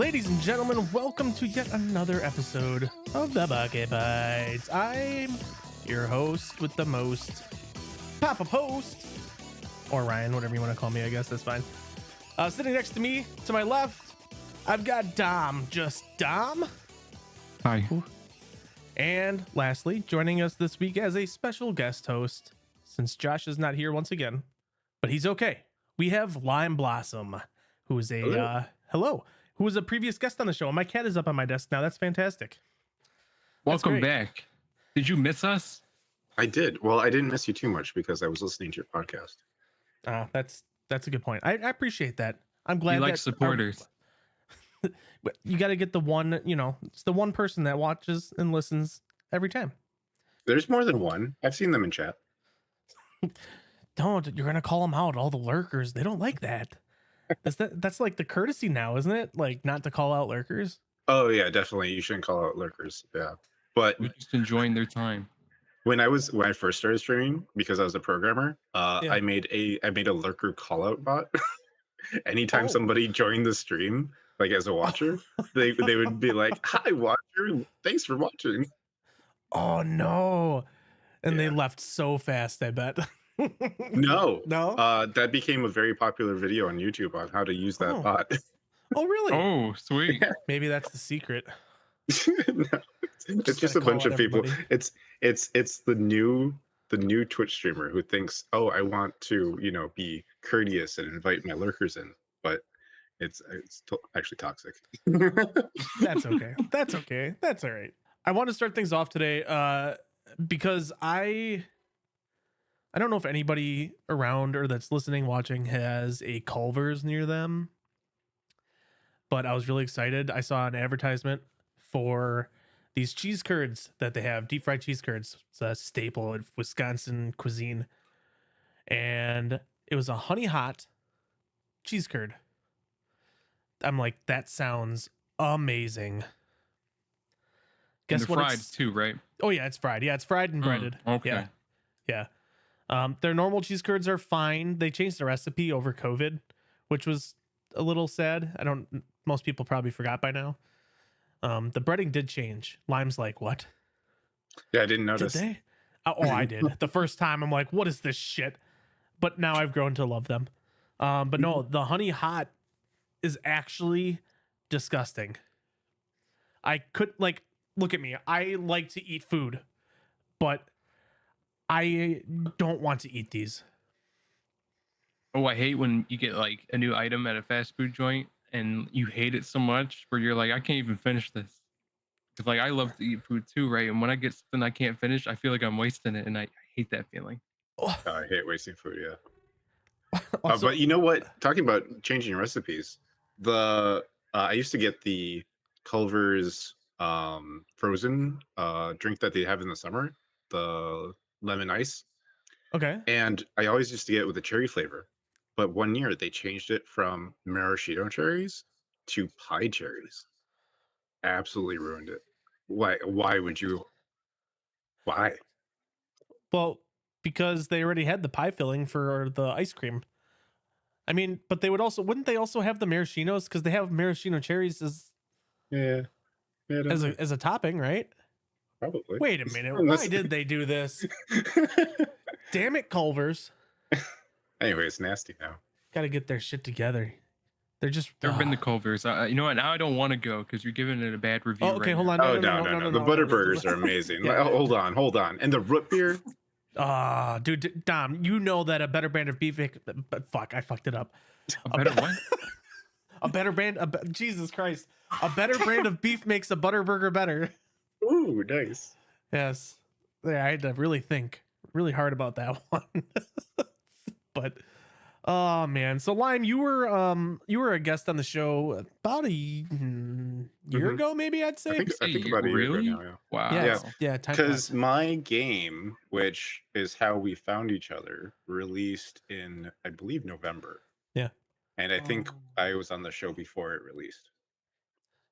Ladies and gentlemen, welcome to yet another episode of the Bucket Bites. I'm your host with the most, Papa Post, or Ryan, whatever you want to call me, I guess that's fine. Sitting next to me, to my left, I've got Dom, just Dom. Hi. And lastly, joining us this week as a special guest host, since Josh is not here once again, but he's okay. We have LimeBlossom, who is a, who was a previous guest on the show. And my cat is up on my desk now. That's fantastic. Welcome back. Did you miss us? I did. Well, I didn't miss you too much because I was listening to your podcast. That's a good point. I appreciate that. I'm glad you like that supporters. But you got to get the one, it's the one person that watches and listens every time. There's more than one. I've seen them in chat. Don't, you're going to call them out. All the lurkers, they don't like that. That's like the courtesy now, isn't it? Like not to call out lurkers. Oh yeah, definitely. You shouldn't call out lurkers. Yeah. But We're just enjoying their time. when I first started streaming, because I was a programmer, I made a lurker call out bot. Anytime somebody joined the stream, like as a watcher, they would be like, "Hi watcher, thanks for watching." Oh no. And they left so fast, I bet. No. That became a very popular video on YouTube on how to use that bot. Oh really? Oh, sweet. Maybe that's the secret. No, it's just a bunch of people. It's the new Twitch streamer who thinks, oh, I want to be courteous and invite my lurkers in, but it's actually toxic. That's okay. That's all right. I want to start things off today because I don't know if anybody around or that's listening, watching has a Culver's near them, but I was really excited. I saw an advertisement for these cheese curds that they have, deep fried cheese curds. It's a staple of Wisconsin cuisine. And it was a honey hot cheese curd. I'm like, that sounds amazing. Guess what? Fried too, right? Oh yeah, it's fried. Yeah, it's fried and breaded. Okay. Yeah. Their normal cheese curds are fine. They changed the recipe over COVID, which was a little sad. Most people probably forgot by now. The breading did change. Lime's like, what? Yeah, I didn't notice. Did they? Oh, I did. The first time I'm like, what is this shit? But now I've grown to love them. But no, the honey hot is actually disgusting. I could look at me. I like to eat food, but I don't want to eat these. Oh, I hate when you get like a new item at a fast food joint and you hate it so much where you're like, I can't even finish this. Because like I love to eat food too, right? And when I get something I can't finish, I feel like I'm wasting it, and I hate that feeling. I hate wasting food. Yeah. Also, but you know what? Talking about changing recipes, I used to get the Culver's frozen drink that they have in the summer, the lemon ice. Okay. And I always used to get it with a cherry flavor. But one year they changed it from maraschino cherries to pie cherries. Absolutely ruined it. Why would you? Why? Well, because they already had the pie filling for the ice cream. I mean, but wouldn't they also have the maraschinos? Because they have maraschino cherries as a topping, right? Probably. Wait a minute. Why did they do this? Damn it, Culver's. Anyway, it's nasty now. Got to get their shit together. Never been to Culver's. You know what? Now I don't want to go because you're giving it a bad review. Oh, okay, right hold now. on. No. The Butterburgers are amazing. Yeah. Hold on. And the root beer. Dude, Dom, you know that a better brand of beef. Fuck, I fucked it up. A better what? A better brand. Jesus Christ. A better brand of beef makes a Butterburger better. Ooh, nice. Yes. Yeah, I had to really think really hard about that one. But oh man. So Lime, you were a guest on the show about a year ago, maybe I'd say. I think about a year ago now, yeah. Wow. Yeah. Because my game, which is how we found each other, released in, I believe, November. Yeah. And I think I was on the show before it released.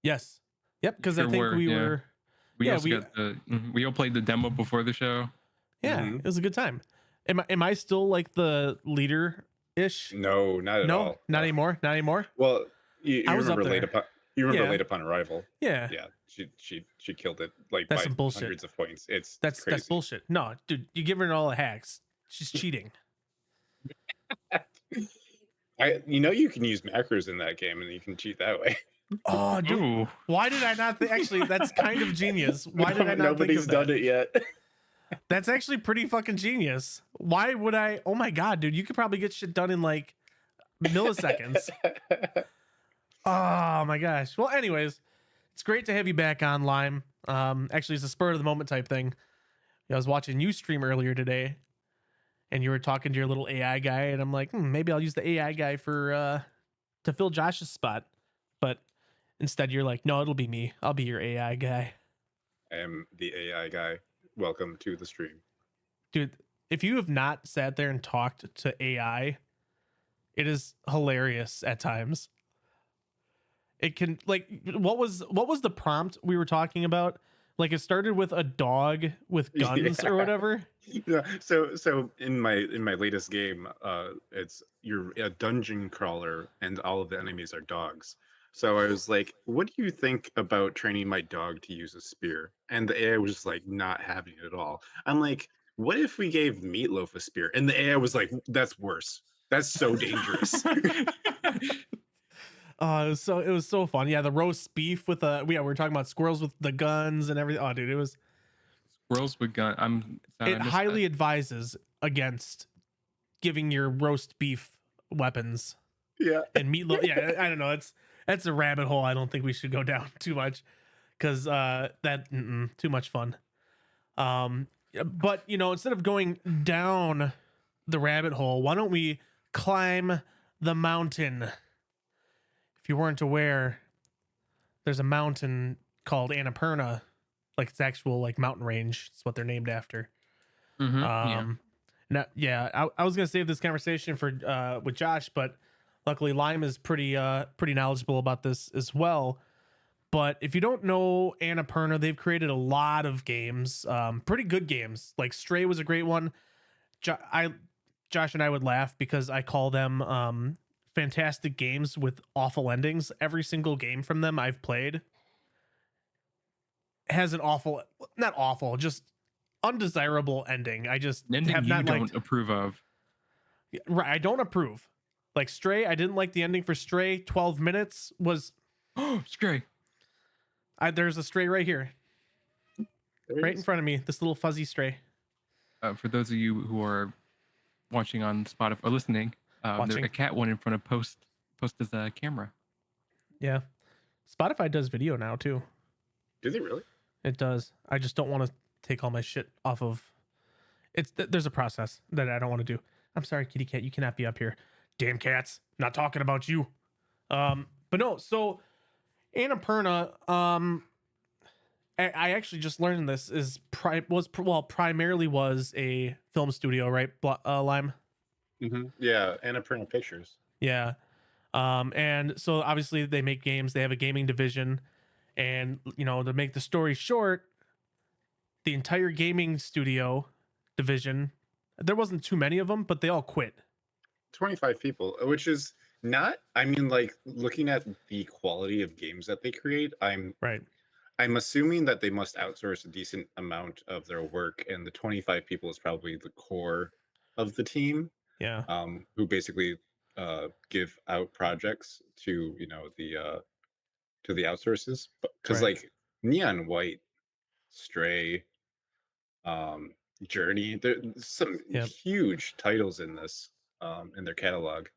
Yes. Yep. Because Sure I think were, we yeah. were. We all played the demo before the show. Yeah, It was a good time. Am I still like the leader ish? No, not at all. Not anymore. Not anymore. Well, you I was remember up there. You remember Yeah. Late Upon Arrival? Yeah. Yeah, she killed it like That's by some bullshit. hundreds of points. It's That's crazy. bullshit. No, dude, you give her all the hacks. She's cheating. You can use macros in that game and you can cheat that way. Oh, dude. Ooh. Why did I not think? Actually, that's kind of genius. Why did I not think Nobody's of that? done it yet. That's actually pretty fucking genius. Why would I? Oh my god, dude, you could probably get shit done in like milliseconds. Oh my gosh. Well, anyways, it's great to have you back on, Lime. Actually, it's a spur of the moment type thing. I was watching you stream earlier today, and you were talking to your little AI guy, and I'm like, maybe I'll use the AI guy for to fill Josh's spot. But instead, you're like, no, it'll be me. I'll be your AI guy. I am the AI guy. Welcome to the stream. Dude, if you have not sat there and talked to AI, it is hilarious at times. It can like what was the prompt we were talking about? Like it started with a dog with guns or whatever. Yeah. So in my latest game, you're a dungeon crawler and all of the enemies are dogs. So I was like, what do you think about training my dog to use a spear? And the AI was just like not having it at all. I'm like, what if we gave Meatloaf a spear? And the AI was like, that's worse. That's so dangerous. It was so fun. Yeah, the roast beef with we're talking about squirrels with the guns and everything. Oh, dude, it was Squirrels with gun. it highly advises against giving your roast beef weapons. Yeah. And meatloaf. Yeah, I don't know. That's a rabbit hole. I don't think we should go down too much because too much fun. But instead of going down the rabbit hole, why don't we climb the mountain? If you weren't aware, there's a mountain called AnnaPurna, like it's actual like mountain range. It's what they're named after. Yeah. I was gonna save this conversation for with Josh, but luckily Lime is pretty knowledgeable about this as well. But if you don't know AnnaPurna, they've created a lot of games, pretty good games. Like Stray was a great one. Josh and I would laugh because I call them fantastic games with awful endings. Every single game from them I've played has an not awful, just undesirable ending. I just ending have not don't approve of. Right, I don't approve. Like Stray, I didn't like the ending for Stray. 12 minutes was Stray. There's a stray right here, right in front of me. This little fuzzy stray. For those of you who are watching on Spotify or listening, there's a cat one in front of post as a camera. Yeah, Spotify does video now too. Do they really? It does. I just don't want to take all my shit off of. There's a process that I don't want to do. I'm sorry, kitty cat, you cannot be up here. Damn cats, not talking about you. But no, so AnnaPurna, I actually just learned this primarily was a film studio, right? Lime. Mm-hmm. Yeah, AnnaPurna Pictures. Yeah. And so obviously they make games. They have a gaming division, and to make the story short, the entire gaming studio division, there wasn't too many of them, but they all quit. 25 people, which is not, I mean, like looking at the quality of games that they create, I'm assuming that they must outsource a decent amount of their work, and the 25 people is probably the core of the team. Yeah. Who basically give out projects to the outsources, because like Neon White, Stray, Journey, there's some huge titles in this in their catalog.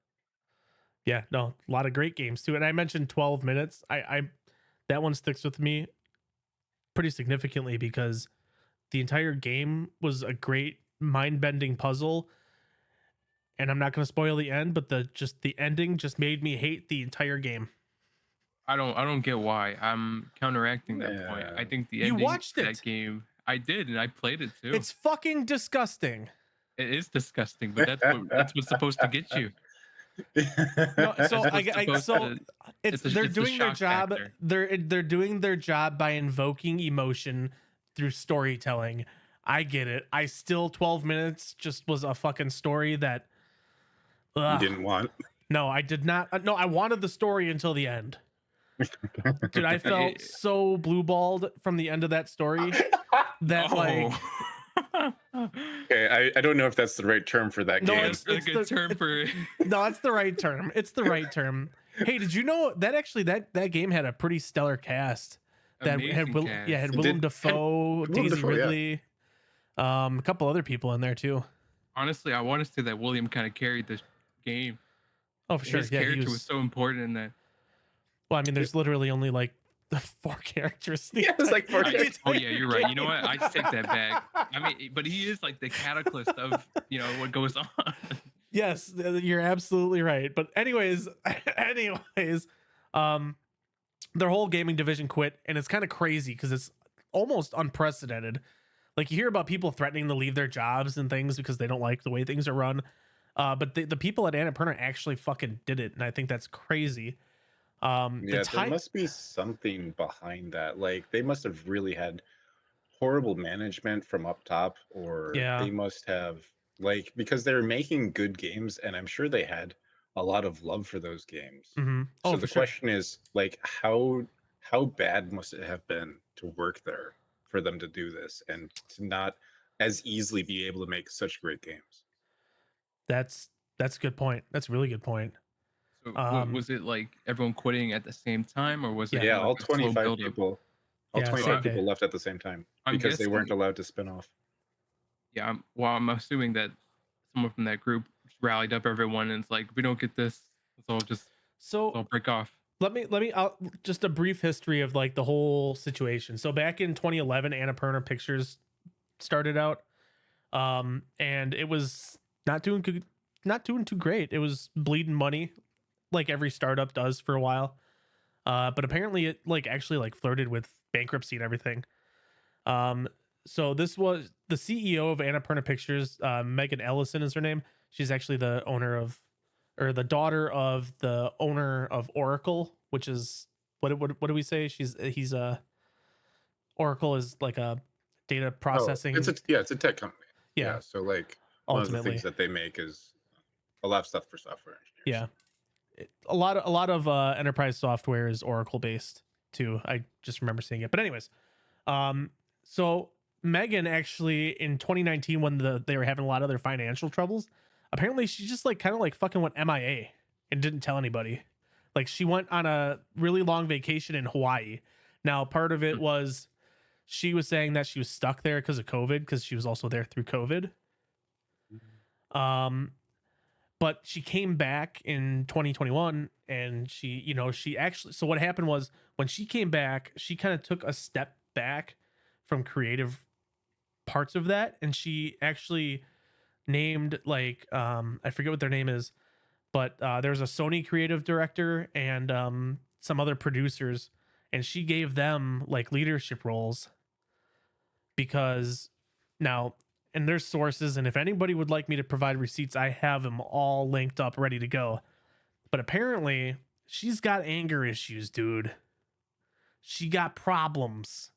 Yeah, no, a lot of great games too. And I mentioned 12 minutes. I that one sticks with me pretty significantly because the entire game was a great mind-bending puzzle. And I'm not going to spoil the end, but the ending just made me hate the entire game. I don't get why. I'm counteracting that point. I think the ending watched of that game, I did, and I played it too. It's fucking disgusting. It is disgusting, but that's what's supposed to get you. No, they're doing their job. Factor. They're doing their job by invoking emotion through storytelling. I get it. 12 minutes just was a fucking story that you didn't want. No, I did not. No, I wanted the story until the end. Dude, I felt so blue balled from the end of that story that like Okay, I don't know if that's the right term for that No, game. It's a good term for no, it's the right term. It's the right term. Hey, did you know that actually that game had a pretty stellar cast? That had amazing cast. had It Willem did- Dafoe, Willem Daisy Dafoe, yeah. Ridley, a couple other people in there too. Honestly, I want to say that William kind of carried this game. Oh, for sure. His Yeah, he character was was. so important in that. Well, I mean, there's literally only like 4 characters. Yeah, it's like 4 characters. Oh yeah, you're right. You know what? I just take that back. I mean, but he is like the catalyst of what goes on. Yes, you're absolutely right. But anyways, their whole gaming division quit, and it's kind of crazy because it's almost unprecedented. Like you hear about people threatening to leave their jobs and things because they don't like the way things are run. But the people at AnnaPurna actually fucking did it, and I think that's crazy. Yeah, there must be something behind that. Like they must have really had horrible management from up top, or Yeah. they must have because they're making good games, and I'm sure they had a lot of love for those games. Mm-hmm. So the question is, like, how bad must it have been to work there for them to do this and to not as easily be able to make such great games? That's a good point. That's a really good point. So was it like everyone quitting at the same time, or was it? Yeah, like all a slow 25 buildup? people. All Yeah, 25 same day. people left at the same time I'm because they weren't guessing- allowed to spin off. Yeah, I'm assuming that someone from that group rallied up everyone and it's like, if we don't get this, let's all break off. Let me just a brief history of like the whole situation. So back in 2011, AnnaPurna Pictures started out, and it was not doing too great. It was bleeding money, like every startup does for a while. But apparently it actually flirted with bankruptcy and everything. So this was the CEO of AnnaPurna Pictures, Megan Ellison is her name. She's actually the owner of, or the daughter of the owner of Oracle, which is what do we say? He's Oracle is like a data processing. It's a tech company. Yeah. So like one of the Ultimately. things that they make is a lot of stuff for software engineers. Yeah. A lot of enterprise software is Oracle based too. I just remember seeing it. But anyways, so Megan actually in 2019 when they were having a lot of their financial troubles, apparently she just kind of fucking went MIA and didn't tell anybody. Like she went on a really long vacation in Hawaii. Now part of it was she was saying that she was stuck there because of COVID, because she was also there through COVID. But she came back in 2021 and she actually, so what happened was when she came back, she kind of took a step back from creative parts of that. And she actually named I forget what their name is, but there's a Sony creative director and some other producers, and she gave them leadership roles because now, and there's sources, and if anybody would like me to provide receipts, I have them all linked up ready to go. But apparently she's got anger issues, dude. She got problems.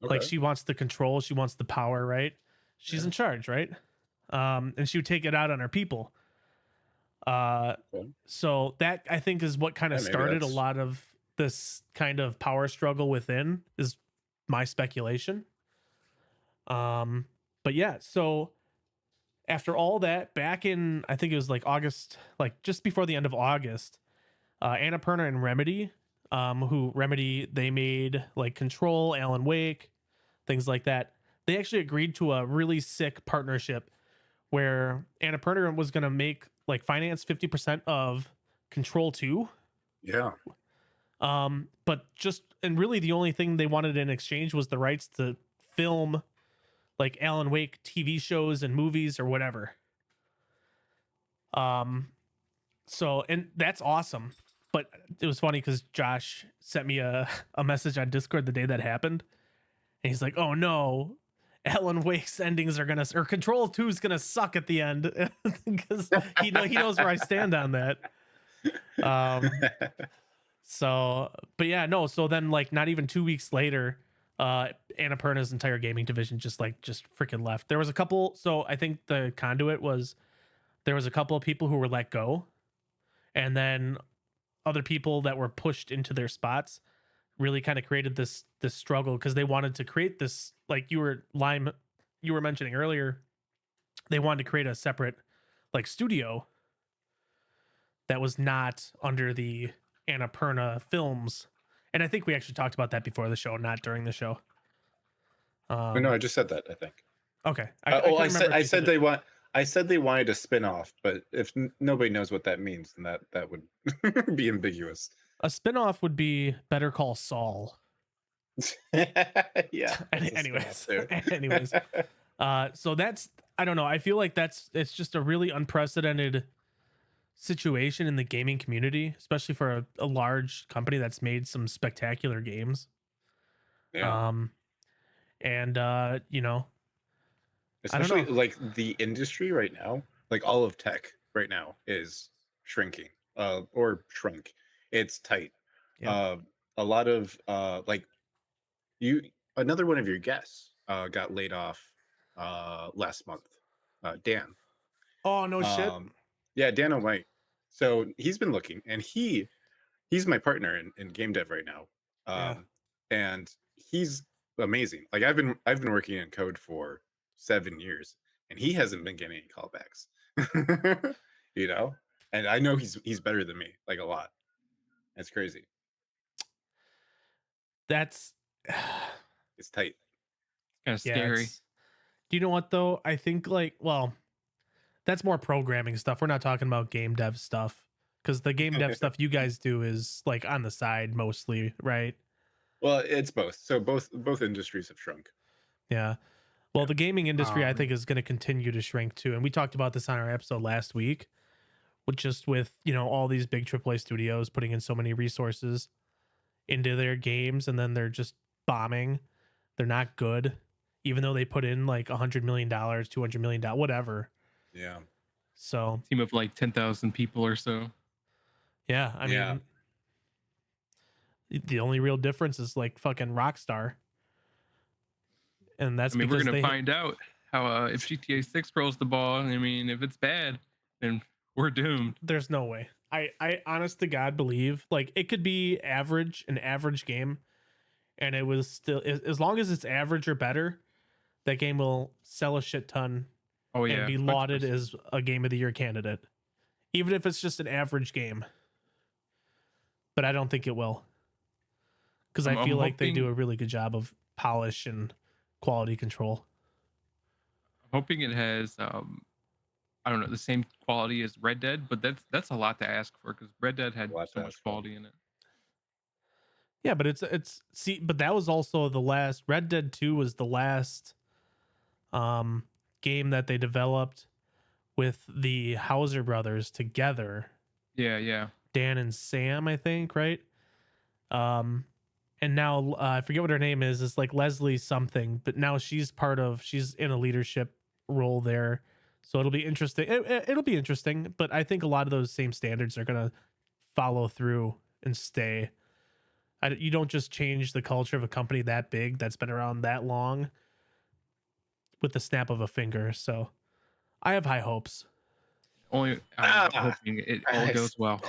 Okay. She wants the control, she wants the power, right? She's in charge, right? And she would take it out on her people. So that I think is what kind of started a lot of this kind of power struggle within, is my speculation. But yeah, so after all that, back in, I think it was August, just before the end of August, AnnaPurna and Remedy, they made Control, Alan Wake, things like that. They actually agreed to a really sick partnership where AnnaPurna was going to make finance 50% of Control 2. Yeah. But and really the only thing they wanted in exchange was the rights to film Alan Wake TV shows and movies or whatever. So, and that's awesome. But it was funny because Josh sent me a message on Discord the day that happened. And he's like, oh no, Alan Wake's endings are or Control 2 is gonna suck at the end. Because he knows where I stand on that. So, but yeah, no. So then not even 2 weeks later, AnnaPurna's entire gaming division just freaking left. There was a couple. So I think the conduit was, there was a couple of people who were let go. And then other people that were pushed into their spots really kind of created this struggle because they wanted to create this, like you were mentioning earlier, they wanted to create a separate like studio that was not under the AnnaPurna films. And I think we actually talked about that before the show, not during the show. No, I just said that, I think. Okay. I said they want. I said they wanted a spin-off, but if nobody knows what that means, then that would be ambiguous. A spinoff would be Better Call Saul. Yeah. anyways. So that's, I don't know. I feel like it's just a really unprecedented situation in the gaming community, especially for a large company that's made some spectacular games. Yeah. And you know, Especially like the industry right now, like all of tech right now is shrinking, or shrunk. It's tight. Yeah. A lot of like another one of your guests got laid off last month. Dan. Oh no shit. Yeah, Dan O'Mike. So he's been looking, and he's my partner in game dev right now. And he's amazing. Like I've been working in code for 7 years, and he hasn't been getting any callbacks. You know, and I know he's better than me, like a lot. That's crazy. That's It's tight. Kind of scary. Do you know what though? I think like, well, that's more programming stuff. We're not talking about game dev stuff, because the game dev stuff you guys do is like on the side mostly, right? Well, it's both. So both industries have shrunk. Yeah. Well, the gaming industry, I think, is going to continue to shrink too. And we talked about this on our episode last week, with, you know, all these big AAA studios putting in so many resources into their games, and then they're just bombing. They're not good, even though they put in like $100 million, $200 million, whatever. Yeah. So team of like 10,000 people or so. Yeah. I mean, the only real difference is like fucking Rockstar. And that's, I mean, we're going to find out how if GTA 6 rolls the ball. I mean, if it's bad, then we're doomed. There's no way. I honest to God believe like it could be an average game, and it was still, as long as it's average or better, that game will sell a shit ton. Oh yeah, and be lauded 100%. As a game of the year candidate, even if it's just an average game. But I don't think it will, because I feel like they do a really good job of polish and quality control. I'm hoping it has I don't know, the same quality as Red Dead, but that's a lot to ask for, because Red Dead had so much quality in it. Yeah, but but that was also the last. Red Dead 2 was the last game that they developed with the Hauser brothers together. Yeah. Dan and Sam, I think, right? And now I forget what her name is. It's like Leslie something, but now she's in a leadership role there. So it'll be interesting. It'll be interesting, but I think a lot of those same standards are going to follow through and stay. You don't just change the culture of a company that big that's been around that long with the snap of a finger. So I have high hopes. I'm hoping it all goes well.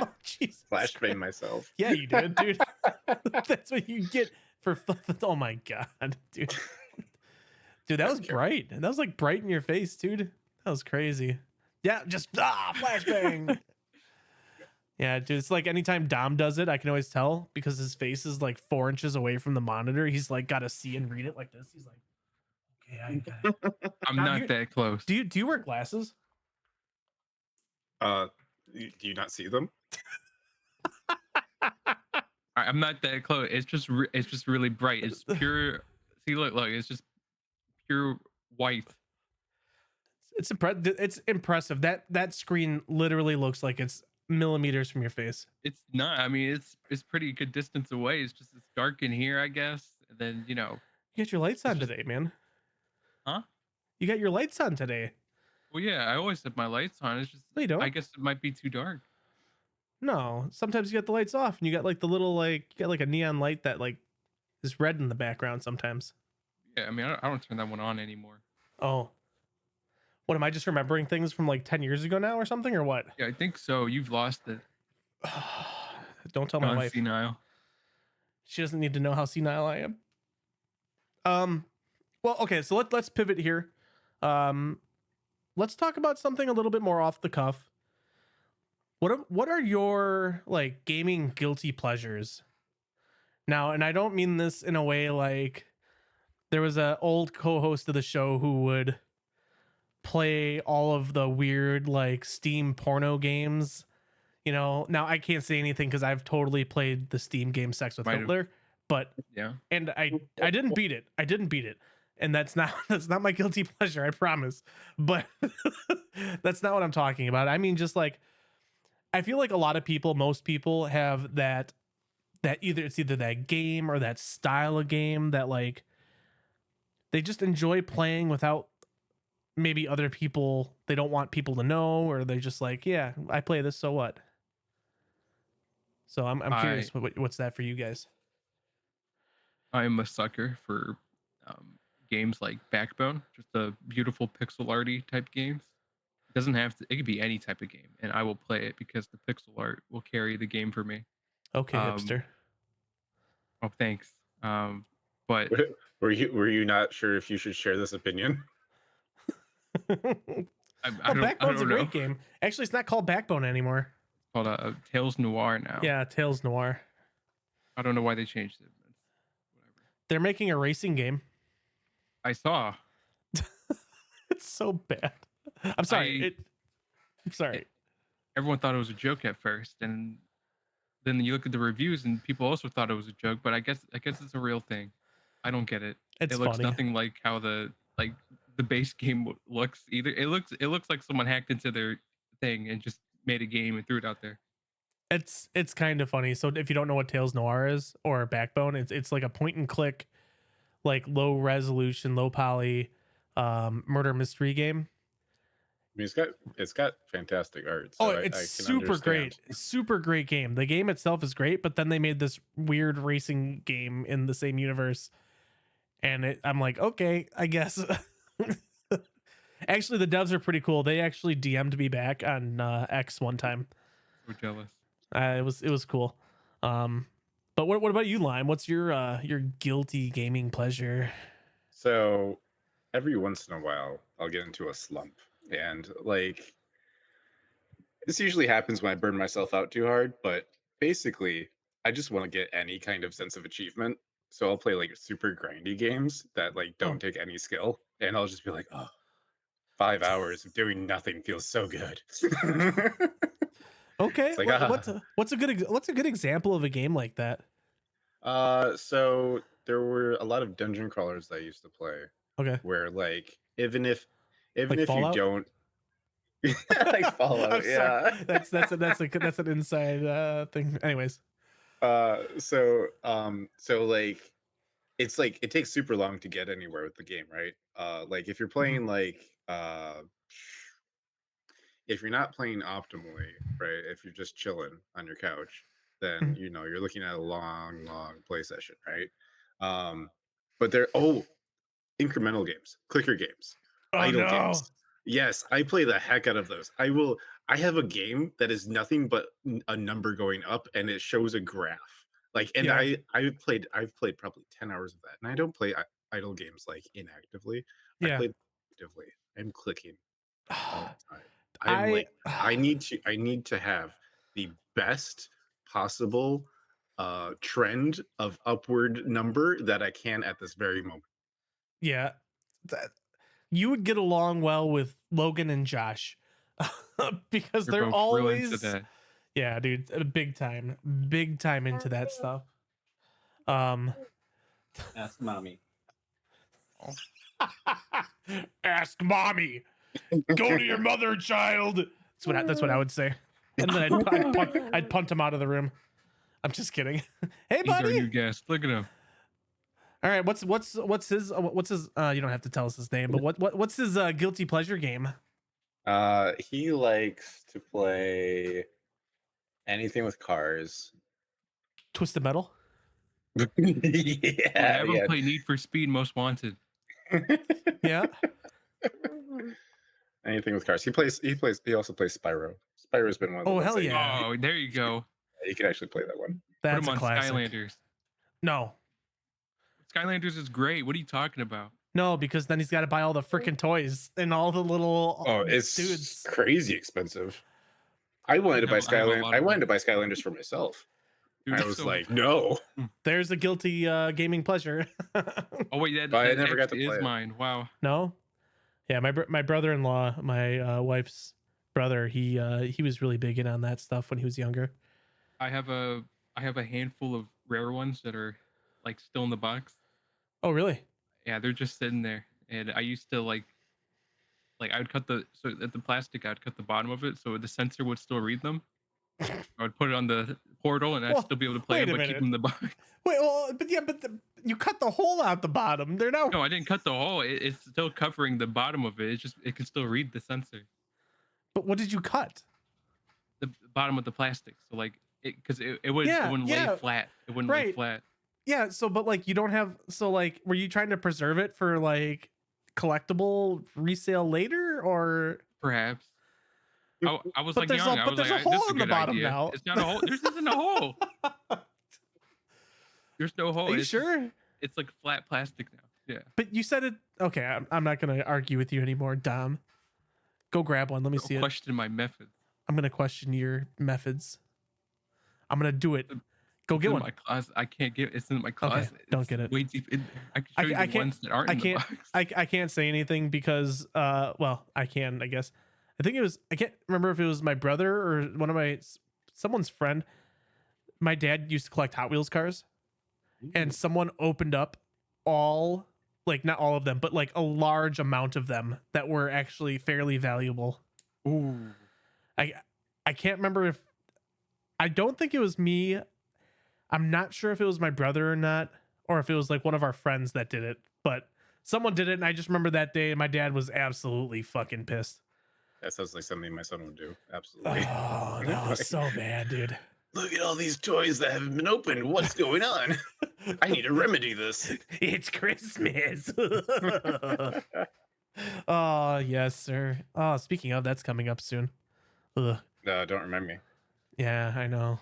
Oh, Jesus. Flashbang myself. Yeah, you did, dude. That's what you get for. Oh my God, dude. Dude, that was bright. That was like bright in your face, dude. That was crazy. Yeah, just flashbang. Yeah, dude. It's like anytime Dom does it, I can always tell because his face is like 4 inches away from the monitor. He's like got to see and read it like this. He's like, okay, I got it. I'm not that close. Do you wear glasses? Do you not see them? I'm not that close. It's just really bright. It's pure. See, look, it's just pure white. It's impressive. That screen literally looks like it's millimeters from your face. It's not. I mean, it's pretty good distance away. It's dark in here, I guess. And then you got your lights on today, man. Huh? You got your lights on today. Well, yeah, I always have my lights on. It's just, no, you don't. I guess it might be too dark. No, sometimes you got the lights off and you got like the little you got like a neon light that like is red in the background sometimes. Yeah, I mean, I don't turn that one on anymore. Oh. What, am I just remembering things from like 10 years ago now or something, or what? Yeah, I think so. You've lost it. Don't tell my Gone wife. senile. She doesn't need to know how senile I am. Well, okay, so let's pivot here. Let's talk about something a little bit more off the cuff. What are your like gaming guilty pleasures? Now, and I don't mean this in a way like there was a old co-host of the show who would play all of the weird like Steam porno games. You know, now I can't say anything because I've totally played the Steam game Sex with Might have. Hitler, but Yeah. and I didn't beat it. I didn't beat it. And that's not my guilty pleasure, I promise. But that's not what I'm talking about. I mean just like I feel like a lot of people, most people have that it's either that game or that style of game that like they just enjoy playing without maybe other people, they don't want people to know, or they're just like, yeah, I play this, so what? So I'm curious what's that for you guys? I'm a sucker for games like Backbone, just a beautiful pixel arty type games. It doesn't have to, it could be any type of game, and I will play it because the pixel art will carry the game for me. Okay, hipster. Oh, thanks. But were you not sure if you should share this opinion? Backbone's a great game. Actually, it's not called Backbone anymore. It's called Tales Noir now. Yeah, Tales Noir. I don't know why they changed it. Whatever. They're making a racing game. I saw. It's so bad. I'm sorry. I'm sorry. Everyone thought it was a joke at first, and then you look at the reviews, and people also thought it was a joke. But I guess it's a real thing. I don't get it. It looks funny. Nothing like how the base game looks either. It looks like someone hacked into their thing and just made a game and threw it out there. It's kind of funny. So if you don't know what Tales Noir is or Backbone, it's like a point and click, like low resolution, low poly, murder mystery game. I mean, it's got fantastic art. So it's super great, super great game. The game itself is great, but then they made this weird racing game in the same universe, and I'm like, okay, I guess. Actually, the devs are pretty cool. They actually DM'd me back on X one time. So jealous. It was cool. But what about you, Lime? What's your guilty gaming pleasure? So every once in a while, I'll get into a slump, and like this usually happens when I burn myself out too hard. But basically, I just want to get any kind of sense of achievement. So I'll play like super grindy games that like don't take any skill, and I'll just be like, oh, 5 hours of doing nothing feels so good. Okay, like, what's a good example of a game like that? So there were a lot of dungeon crawlers that I used to play. Okay, where like even if like you Fallout? don't like Fallout, yeah. That's an inside thing. Anyways, so like it's like it takes super long to get anywhere with the game, right? Like if you're playing like if you're not playing optimally, right? If you're just chilling on your couch, then you know you're looking at a long play session, right? But they're incremental games, clicker games, idle games. Yes, I play the heck out of those. I have a game that is nothing but a number going up, and it shows a graph. Like, and yeah. I've played probably 10 hours of that, and I don't play idle games like inactively. I Yeah. play actively. I'm clicking all the time. I'm like, I need to have the best possible trend of upward number that I can at this very moment. Yeah, you would get along well with Logan and Josh because they're always into that. Yeah, dude, big time into that stuff. Ask mommy. Ask mommy. Go to your mother, child. That's what I would say, and then I'd punt him out of the room. I'm just kidding. Hey, He's our buddy. new guest. Look at him. All right, what's his you don't have to tell us his name, but what's his guilty pleasure game? He likes to play anything with cars. Twisted Metal. Yeah, Have him play Need for Speed Most Wanted. Yeah. Anything with cars. He also plays Spyro. Spyro's been one of the Oh, ones hell that- yeah. Oh, there you go. You can actually play that one. Put That's him a on classic. Skylanders. No, Skylanders is great. What are you talking about? no, because then he's got to buy all the freaking toys and all the little Oh, it's dudes. crazy expensive. I wanted to buy I have a Skyland. lot I of wanted to them. buy Skylanders for myself. Dude, I it's was so- like, no. There's a guilty gaming pleasure. Oh wait, that, But I that never got to actually play is it. mine. Wow. No, yeah, my brother-in-law, my wife's brother, he was really big in on that stuff when he was younger. I have a handful of rare ones that are like still in the box. Oh, really? Yeah, they're just sitting there. And I used to like I would cut the plastic, I'd cut the bottom of it so the sensor would still read them. I would put it on the portal and I'd Well, still be able to play wait them, a but keep minute. them in the box. Wait, well, but yeah, you cut the hole out the bottom. They're now. No, I didn't cut the hole. It's still covering the bottom of it. It's just it can still read the sensor. But what did you cut? The bottom of the plastic. So like because it wouldn't Yeah, lay flat. It wouldn't lay right. flat. Yeah, so but like you don't have so like were you trying to preserve it for like collectible resale later or Perhaps. I was But like there's young. a- I but was there's like, a hole this is a in the good bottom idea. now. It's not a hole. There isn't a hole. There's no hole. Are you It's just- sure? it's like flat plastic now. Yeah. But you said it. Okay, I'm not gonna argue with you anymore, Dom. Go grab one. Let me Don't see it. question my methods. I'm gonna question your methods. I'm gonna do it. Go It's get in one. my closet. I can't get it. It's in my closet. don't It's get it. Way deep in there. I can I show you ca- I the can't- ones that aren't I in can't- the box. I can't say anything because well I can I guess. I think it was I can't remember if it was my brother or one of my someone's friend. My dad used to collect Hot Wheels cars, and someone opened up all like not all of them, but like a large amount of them that were actually fairly valuable. Ooh. I can't remember if I don't think it was me. I'm not sure if it was my brother or not, or if it was like one of our friends that did it, but someone did it. And I just remember that day my dad was absolutely fucking pissed. That sounds like something my son would do. Absolutely. Oh, that was so bad, dude. Look at all these toys that haven't been opened. What's going on? I need to remedy this. It's Christmas. Oh, yes, sir. Oh, speaking of, that's coming up soon. Ugh. Don't remind me. Yeah, I know.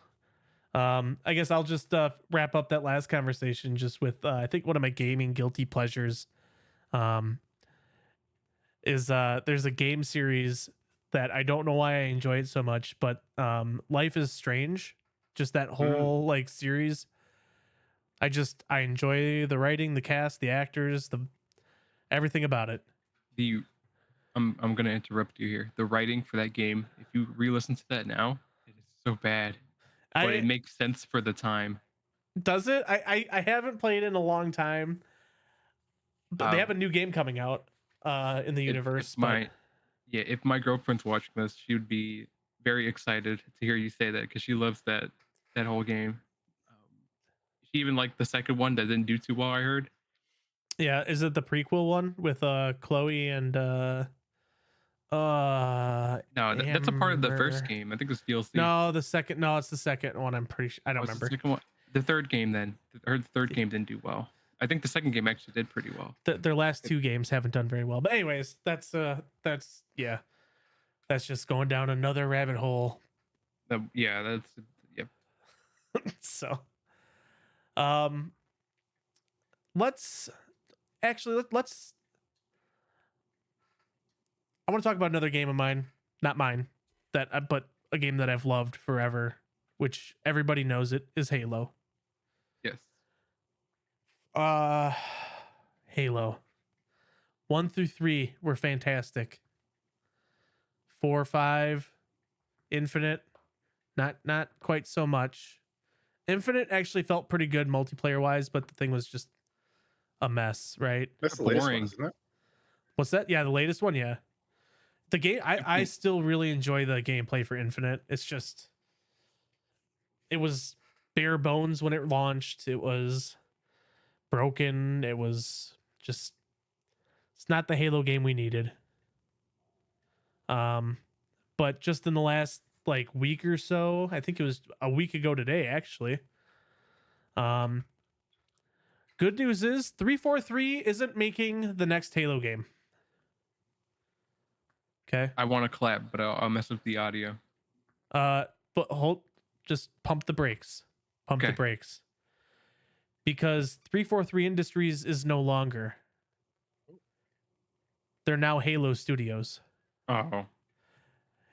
I guess I'll just wrap up that last conversation just with I think one of my gaming guilty pleasures is there's a game series that I don't know why I enjoy it so much, but Life is Strange, just that whole like series. I enjoy the writing, the cast, the actors, the everything about it. I'm gonna interrupt you here. The writing for that game, if you re-listen to that now, it is so bad. But it makes sense for the time. Does it? I haven't played in a long time, but they have a new game coming out in the universe. If my girlfriend's watching this, she would be very excited to hear you say that because she loves that whole game. She even liked the second one that didn't do too well, I heard. Yeah, is it the prequel one with Chloe and No, that's a part of the first Amber? game. I think it was DLC. No, the second. No, it's the second one. I'm pretty sure. I don't Oh, it's remember. The second one. The third game then. I heard the third game didn't do well. I think the second game actually did pretty well. Their last two games haven't done very well. But anyways, that's just going down another rabbit hole. Yep. So, let's let's. I want to talk about another game of mine, not mine, but a game that I've loved forever, which everybody knows it is Halo. Yes. Halo 1 through 3 were fantastic. 4, 5, Infinite, not quite so much. Infinite actually felt pretty good multiplayer wise, but the thing was just a mess, right? That's the latest one, Boring. isn't it? What's that? Yeah, the latest one. Yeah, the game. I still really enjoy the gameplay for Infinite. It's just, it was bare bones when it launched. It was broken. It was just, it's not the Halo game we needed. But just in the last like week or so, I think it was a week ago today, actually. Good news is 343 isn't making the next Halo game. Okay. I want to clap, but I'll mess up the audio. But hold. just pump the brakes. Pump the Okay. brakes. Because 343 Industries is no longer. They're now Halo Studios. Oh.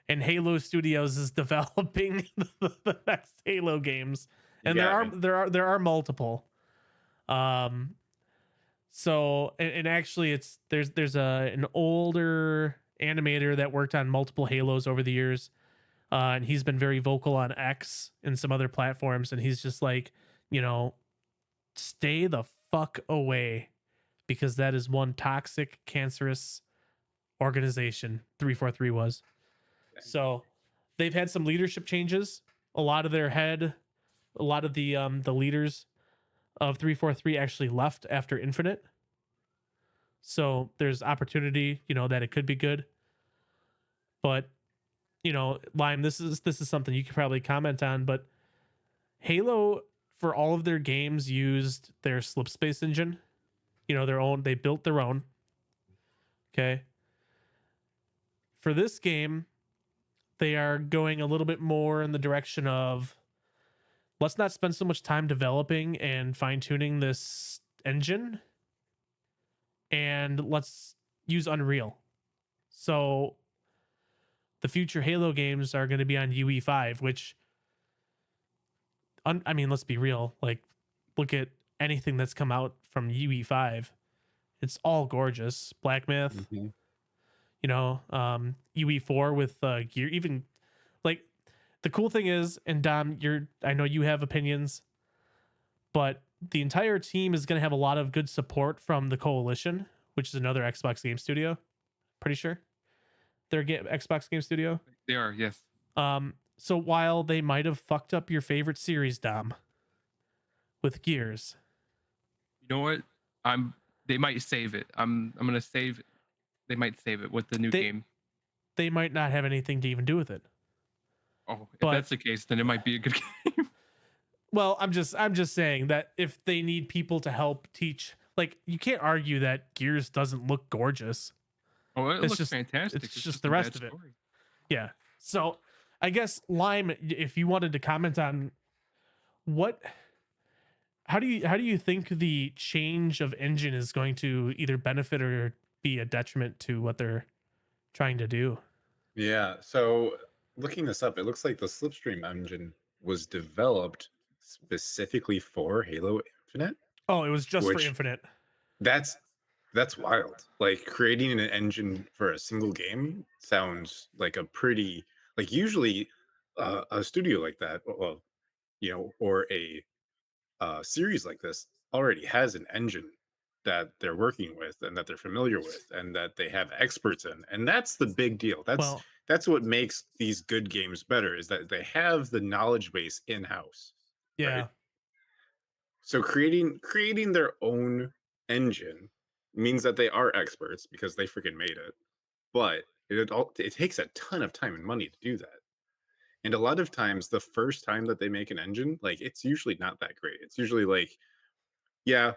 And Halo Studios is developing the next Halo games. And Yeah, there are multiple. So and actually there's an older animator that worked on multiple Halos over the years. And he's been very vocal on X and some other platforms, and he's just like, you know, stay the fuck away, because that is one toxic, cancerous organization. 343 was. So they've had some leadership changes. A lot of the leaders of 343 actually left after Infinite. So there's opportunity, that it could be good. But, Lime, this is something you could probably comment on, but Halo, for all of their games, used their Slipspace engine. They built their own. Okay. For this game, they are going a little bit more in the direction of, let's not spend so much time developing and fine-tuning this engine, and let's use Unreal. So the future Halo games are going to be on UE5, which, let's be real. Like, look at anything that's come out from UE5. It's all gorgeous. Black Myth, Mhm. UE4 with gear. Even like, the cool thing is, and Dom, I know you have opinions, but the entire team is going to have a lot of good support from the Coalition, which is another Xbox game studio. Pretty sure they're Xbox game studio. They are, yes. So while they might have fucked up your favorite series, Dom, with Gears, You know what? They might save it. I'm gonna save it. They might save it with the new they game. they might not have anything to even do with it. Oh, if But that's the case, then it might be a good game. well, I'm just saying that if they need people to help teach, like, you can't argue that Gears doesn't look gorgeous. Oh, it It's looks just fantastic. it's just a the rest bad of it. story. Yeah. So I guess, Lime, if you wanted to comment on how do you think the change of engine is going to either benefit or be a detriment to what they're trying to do? Yeah. So looking this up, it looks like the Slipstream engine was developed specifically for Halo Infinite, Oh, it was just for which Infinite. that's that's wild. Like creating an engine for a single game sounds like a pretty like usually a studio like that, well, or a series like this already has an engine that they're working with and that they're familiar with and that they have experts in, and that's the big deal. that's Well, that's what makes these good games better, is that they have the knowledge base in house, right? yeah. So creating their own engine means that they are experts because they freaking made it, but it takes a ton of time and money to do that. And a lot of times the first time that they make an engine, like, it's usually not that great. It's usually like, yeah,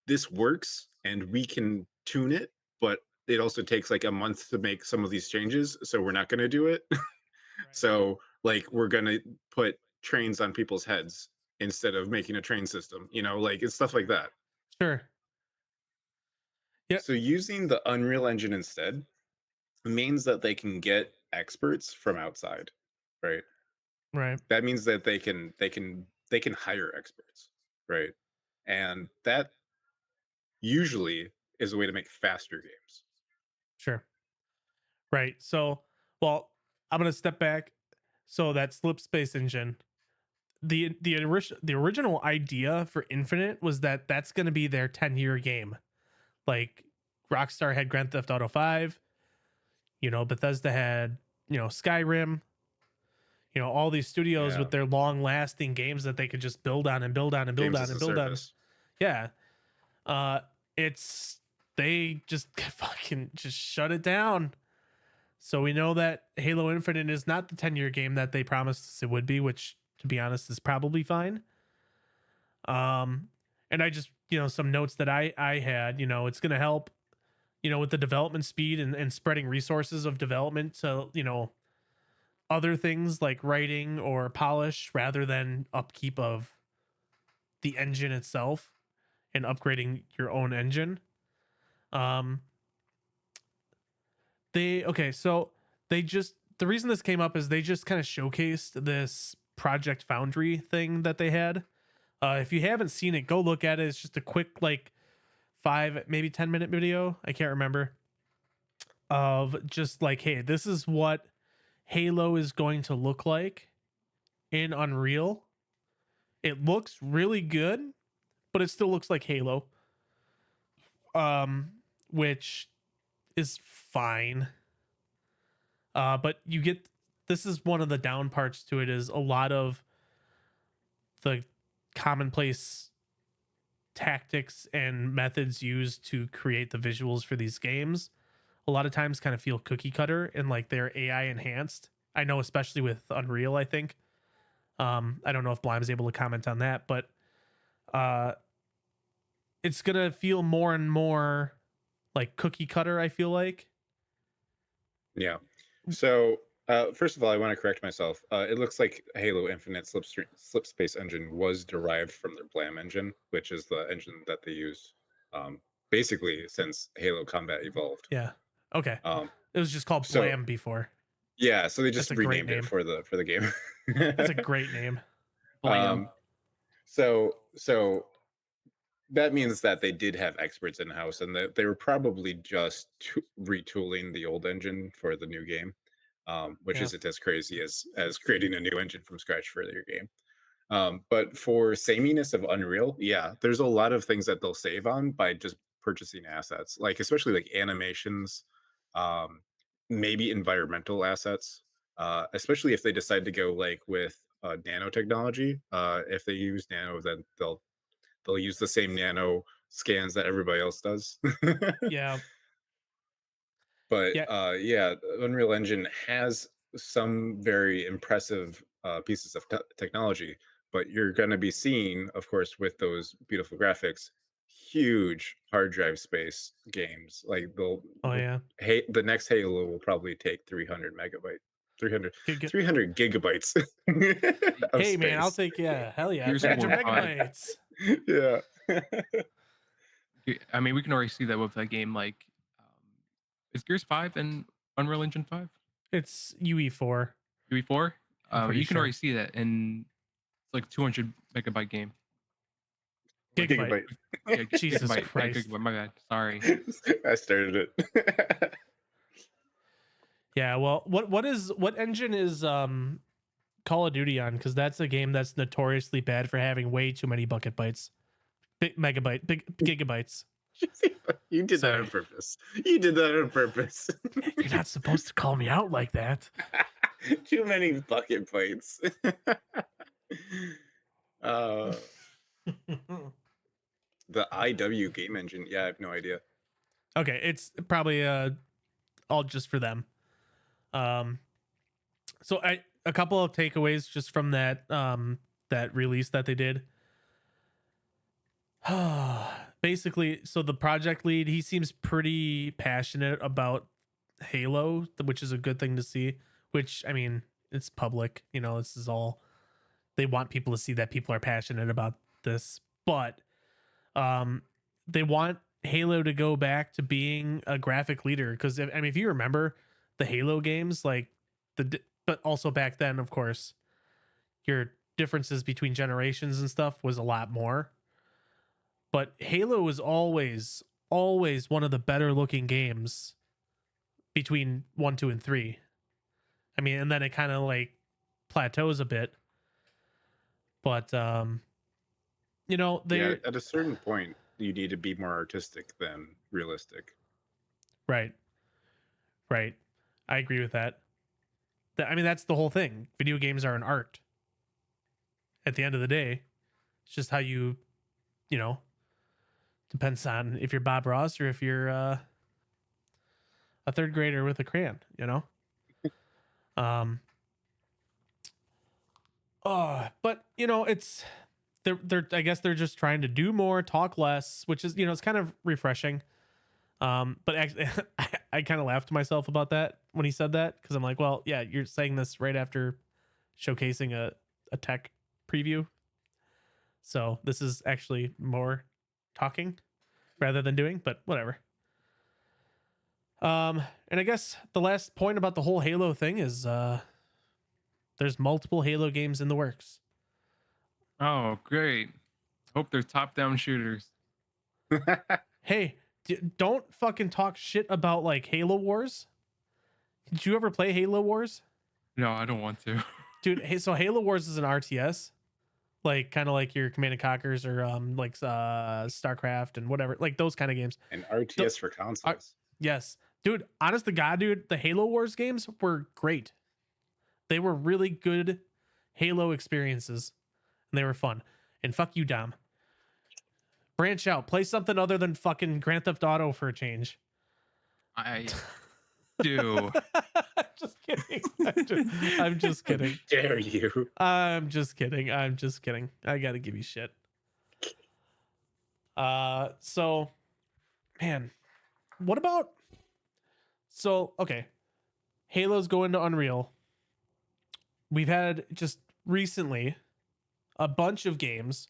this works and we can tune it, but it also takes like a month to make some of these changes, so we're not going to do it. Right. So like we're going to put trains on people's heads instead of making a train system, like it's stuff like that. Sure. Yeah. So using the Unreal Engine instead means that they can get experts from outside, right? Right. That means that they can hire experts, right? And that usually is a way to make faster games. Sure. Right. So, well, I'm gonna step back. So that Slip Space engine, the original idea for Infinite was that that's gonna be their 10-year game. Like, Rockstar had Grand Theft Auto 5. Bethesda had, Skyrim. All these studios Yeah. with their long-lasting games that they could just build on and build on and build Games on as and a build on. service. Yeah. It's they just fucking just shut it down. So we know that Halo Infinite is not the 10-year game that they promised us it would be, which, to be honest, is probably fine. And I just, some notes that I had, it's going to help, with the development speed and spreading resources of development to, other things like writing or polish rather than upkeep of the engine itself and upgrading your own engine. Um, so the reason this came up is they just kind of showcased this Project Foundry thing that they had. If you haven't seen it, go look at it. It's just a quick, like 5, maybe 10-minute video. I can't remember, of just like, hey, this is what Halo is going to look like in Unreal. It looks really good, but it still looks like Halo. Which is fine. But this is one of the down parts to it, is a lot of the commonplace tactics and methods used to create the visuals for these games a lot of times kind of feel cookie cutter and like they're AI enhanced. I know, especially with Unreal, I think. I don't know if Blime's able to comment on that, but it's gonna feel more and more like cookie cutter, I feel like. Yeah. So first of all, I want to correct myself. It looks like Halo Infinite Slipspace engine was derived from their Blam engine, which is the engine that they use basically since Halo Combat Evolved. Yeah. Okay. It was just called Blam before. Yeah, so they just renamed it for the game. That's a great name. Blam. So that means that they did have experts in house, and that they were probably just retooling the old engine for the new game, which isn't as crazy as creating a new engine from scratch for your game. But for sameness of Unreal, yeah, there's a lot of things that they'll save on by just purchasing assets, like especially like animations, maybe environmental assets, especially if they decide to go like with nanotechnology. If they use nano, then they'll use the same nano scans that everybody else does. Yeah. But yeah, Unreal Engine has some very impressive pieces of technology, but you're going to be seeing, of course, with those beautiful graphics, huge hard drive space games. Like the next Halo will probably take 300 gigabytes. Hey man, I'll take hell yeah, 300 megabytes. Yeah. I mean, we can already see that with a game like is Gears 5 and Unreal Engine 5? It's UE4. UE4? You can already see that, and it's like 200 megabyte game. Gigabyte. Yeah, Jesus Christ. Gigabyte, my bad. Sorry. I started it. Yeah, well, what engine is Call of Duty on? Because that's a game that's notoriously bad for having way too many bucket bytes. Big gigabytes. You did that on purpose. You did that on purpose. You're not supposed to call me out like that. Too many bucket bites. The IW game engine. Yeah, I have no idea. Okay, it's probably all just for them. So a couple of takeaways just from that that release that they did. Basically, so the project lead, he seems pretty passionate about Halo, which is a good thing to see. Which, I mean, it's public, this is all, they want people to see that people are passionate about this, but they want Halo to go back to being a graphic leader, because if you remember the Halo games, like but also back then, of course, your differences between generations and stuff was a lot more. But Halo was always one of the better looking games between 1, 2, and 3. I mean, and then it kind of like plateaus a bit. But at a certain point, you need to be more artistic than realistic. Right. I agree with that. I mean, that's the whole thing. Video games are an art. At the end of the day, it's just how you depends on if you're Bob Ross or if you're a third grader with a crayon, but it's they're I guess they're just trying to do more, talk less, which is it's kind of refreshing. But actually, I kind of laughed to myself about that when he said that, because I'm like, well, yeah, you're saying this right after showcasing a tech preview. So this is actually more talking rather than doing, but whatever. And I guess the last point about the whole Halo thing is there's multiple Halo games in the works. Oh, great. Hope they're top-down shooters. Hey, don't fucking talk shit about like Halo Wars. Did you ever play Halo Wars? No, I don't want to. Dude, hey, so Halo Wars is an RTS. Like kind of like your Command and Conquers or like StarCraft and whatever, like those kind of games. And RTS for consoles. Yes. Dude, honest to God, dude, the Halo Wars games were great. They were really good Halo experiences. And they were fun. And fuck you, Dom. Branch out. Play something other than fucking Grand Theft Auto for a change. I do. Just kidding. I'm just kidding. Dare you? I'm just kidding. I gotta give you shit. So, man, what about? So, okay, Halo's going to Unreal. We've had just recently a bunch of games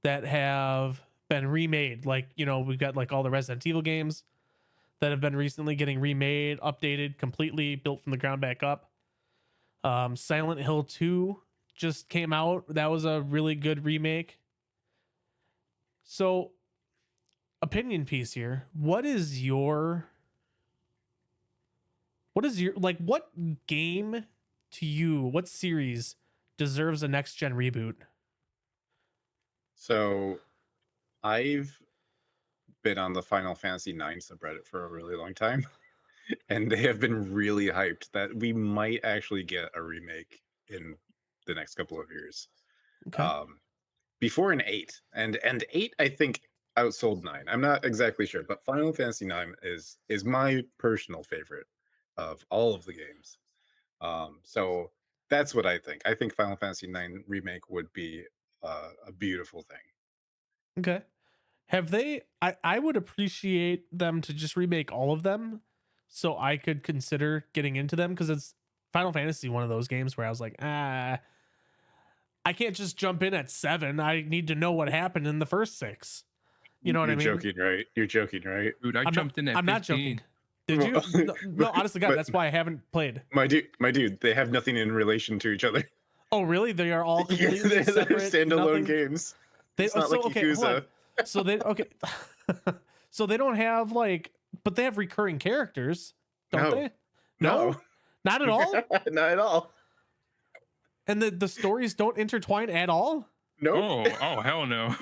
that have been remade. Like, you know, we've got like all the Resident Evil games that have been recently getting remade, updated, completely built from the ground back up. Silent Hill 2 just came out. That was a really good remake. So, opinion piece here. What is your like, what game to you, what series deserves a next gen reboot? So, I've been on the Final Fantasy IX subreddit for a really long time, and they have been really hyped that we might actually get a remake in the next couple of years. Okay. Before an 8, and 8 I think outsold 9. I'm not exactly sure, but Final Fantasy IX is my personal favorite of all of the games. So that's what I think. I think Final Fantasy IX remake would be a beautiful thing. Okay. Have they I would appreciate them to just remake all of them so I could consider getting into them, because it's Final Fantasy, one of those games where I was like, I can't just jump in at 7. I need to know what happened in the first 6. You know what I mean? You're joking, right? You're joking, right? Dude, I jumped in at 15. I'm not joking. Did you? No, honestly, God, But- that's why I haven't played. My dude, they have nothing in relation to each other. Oh, really? They are all Yeah, completely they're separate. standalone nothing- games. They, It's not so, like okay, hold Yakuza. on. So they okay. So they don't have like, but they have recurring characters, don't No. they? No, not at all. Not at all. And the stories don't intertwine at all. No. Oh, hell no.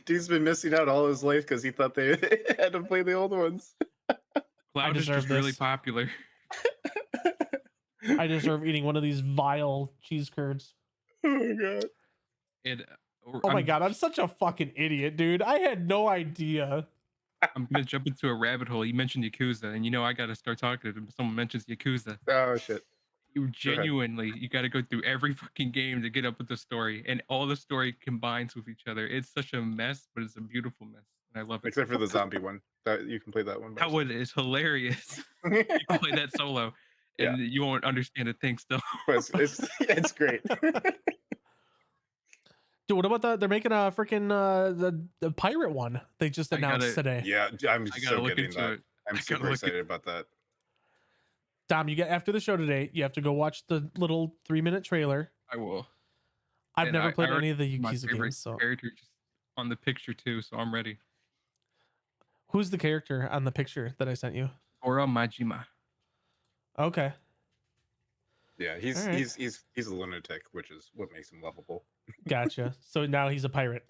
Dude's been missing out all his life because he thought they had to play the old ones. Cloud is deserve just really this. popular. I deserve eating one of these vile cheese curds. Oh my god. Oh my god, I'm such a fucking idiot, dude. I had no idea. I'm gonna jump into a rabbit hole. You mentioned Yakuza, and you know I gotta start talking to them. Someone mentions Yakuza. Oh shit. You genuinely, you gotta go through every fucking game to get up with the story, and all the story combines with each other. It's such a mess, but it's a beautiful mess, and I love it. Except for the zombie one. That you can play that one. by That one is hilarious. You yourself. can play that solo, and you won't understand a thing still. But it's great. Dude, what about they're making a freaking the pirate one they just announced today. Yeah, I'm I gotta so look getting into that. it. I'm I gotta super look excited about that. Dom, you get after the show today, you have to go watch the little 3-minute trailer. I will. I've And never I played already any of the my Yakuza favorite games, so character just on the picture too, so I'm ready. who's the character on the picture that I sent you? Ora Majima. Okay. Yeah, he's All right. he's a lunatic, which is what makes him lovable. Gotcha. So now he's a pirate.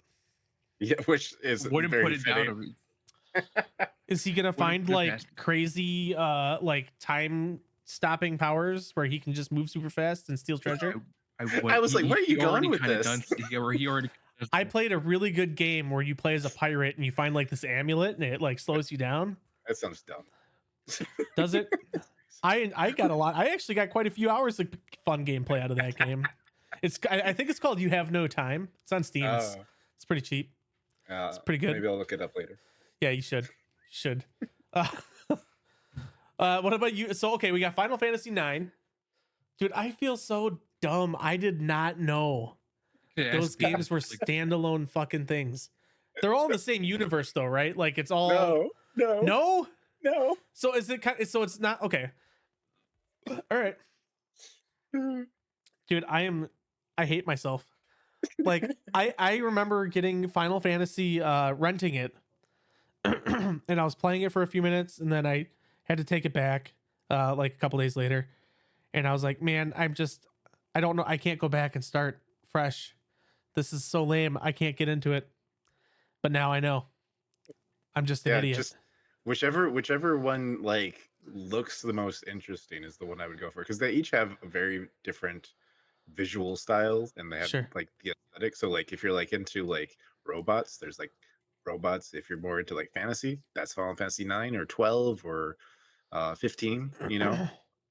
Yeah, which is Wouldn't very put it fitting. down. To me. Is he gonna find put it like past him. crazy like time stopping powers where he can just move super fast and steal treasure? I was like, where are you going with this? He already does I that. played a really good game where you play as a pirate and you find like this amulet and it like slows you down. That sounds dumb. Does it? I got a lot. I actually got quite a few hours of fun gameplay out of that game. I think it's called You Have No Time. It's on Steam. It's pretty cheap. It's pretty good. Maybe I'll look it up later. Yeah, you should. Should. Uh, what about you? So okay, we got Final Fantasy 9. Dude, I feel so dumb. I did not know Yeah, those games were like, standalone fucking things. They're all in the same universe though, right? Like it's all No, no, no. no. So is it kind? So it's not okay. All right, dude. I hate myself. Like I remember getting Final Fantasy, renting it, and I was playing it for a few minutes, and then I had to take it back, like a couple days later, and I was like, man, I don't know, I can't go back and start fresh. This is so lame. I can't get into it. But now I know. I'm just an Yeah, idiot. just whichever one like looks the most interesting is the one I would go for, because they each have very different visual styles and they have Sure. like the aesthetic. So like if you're like into like robots, there's like robots. If you're more into like fantasy, that's Final Fantasy 9 or 12 or 15, you know?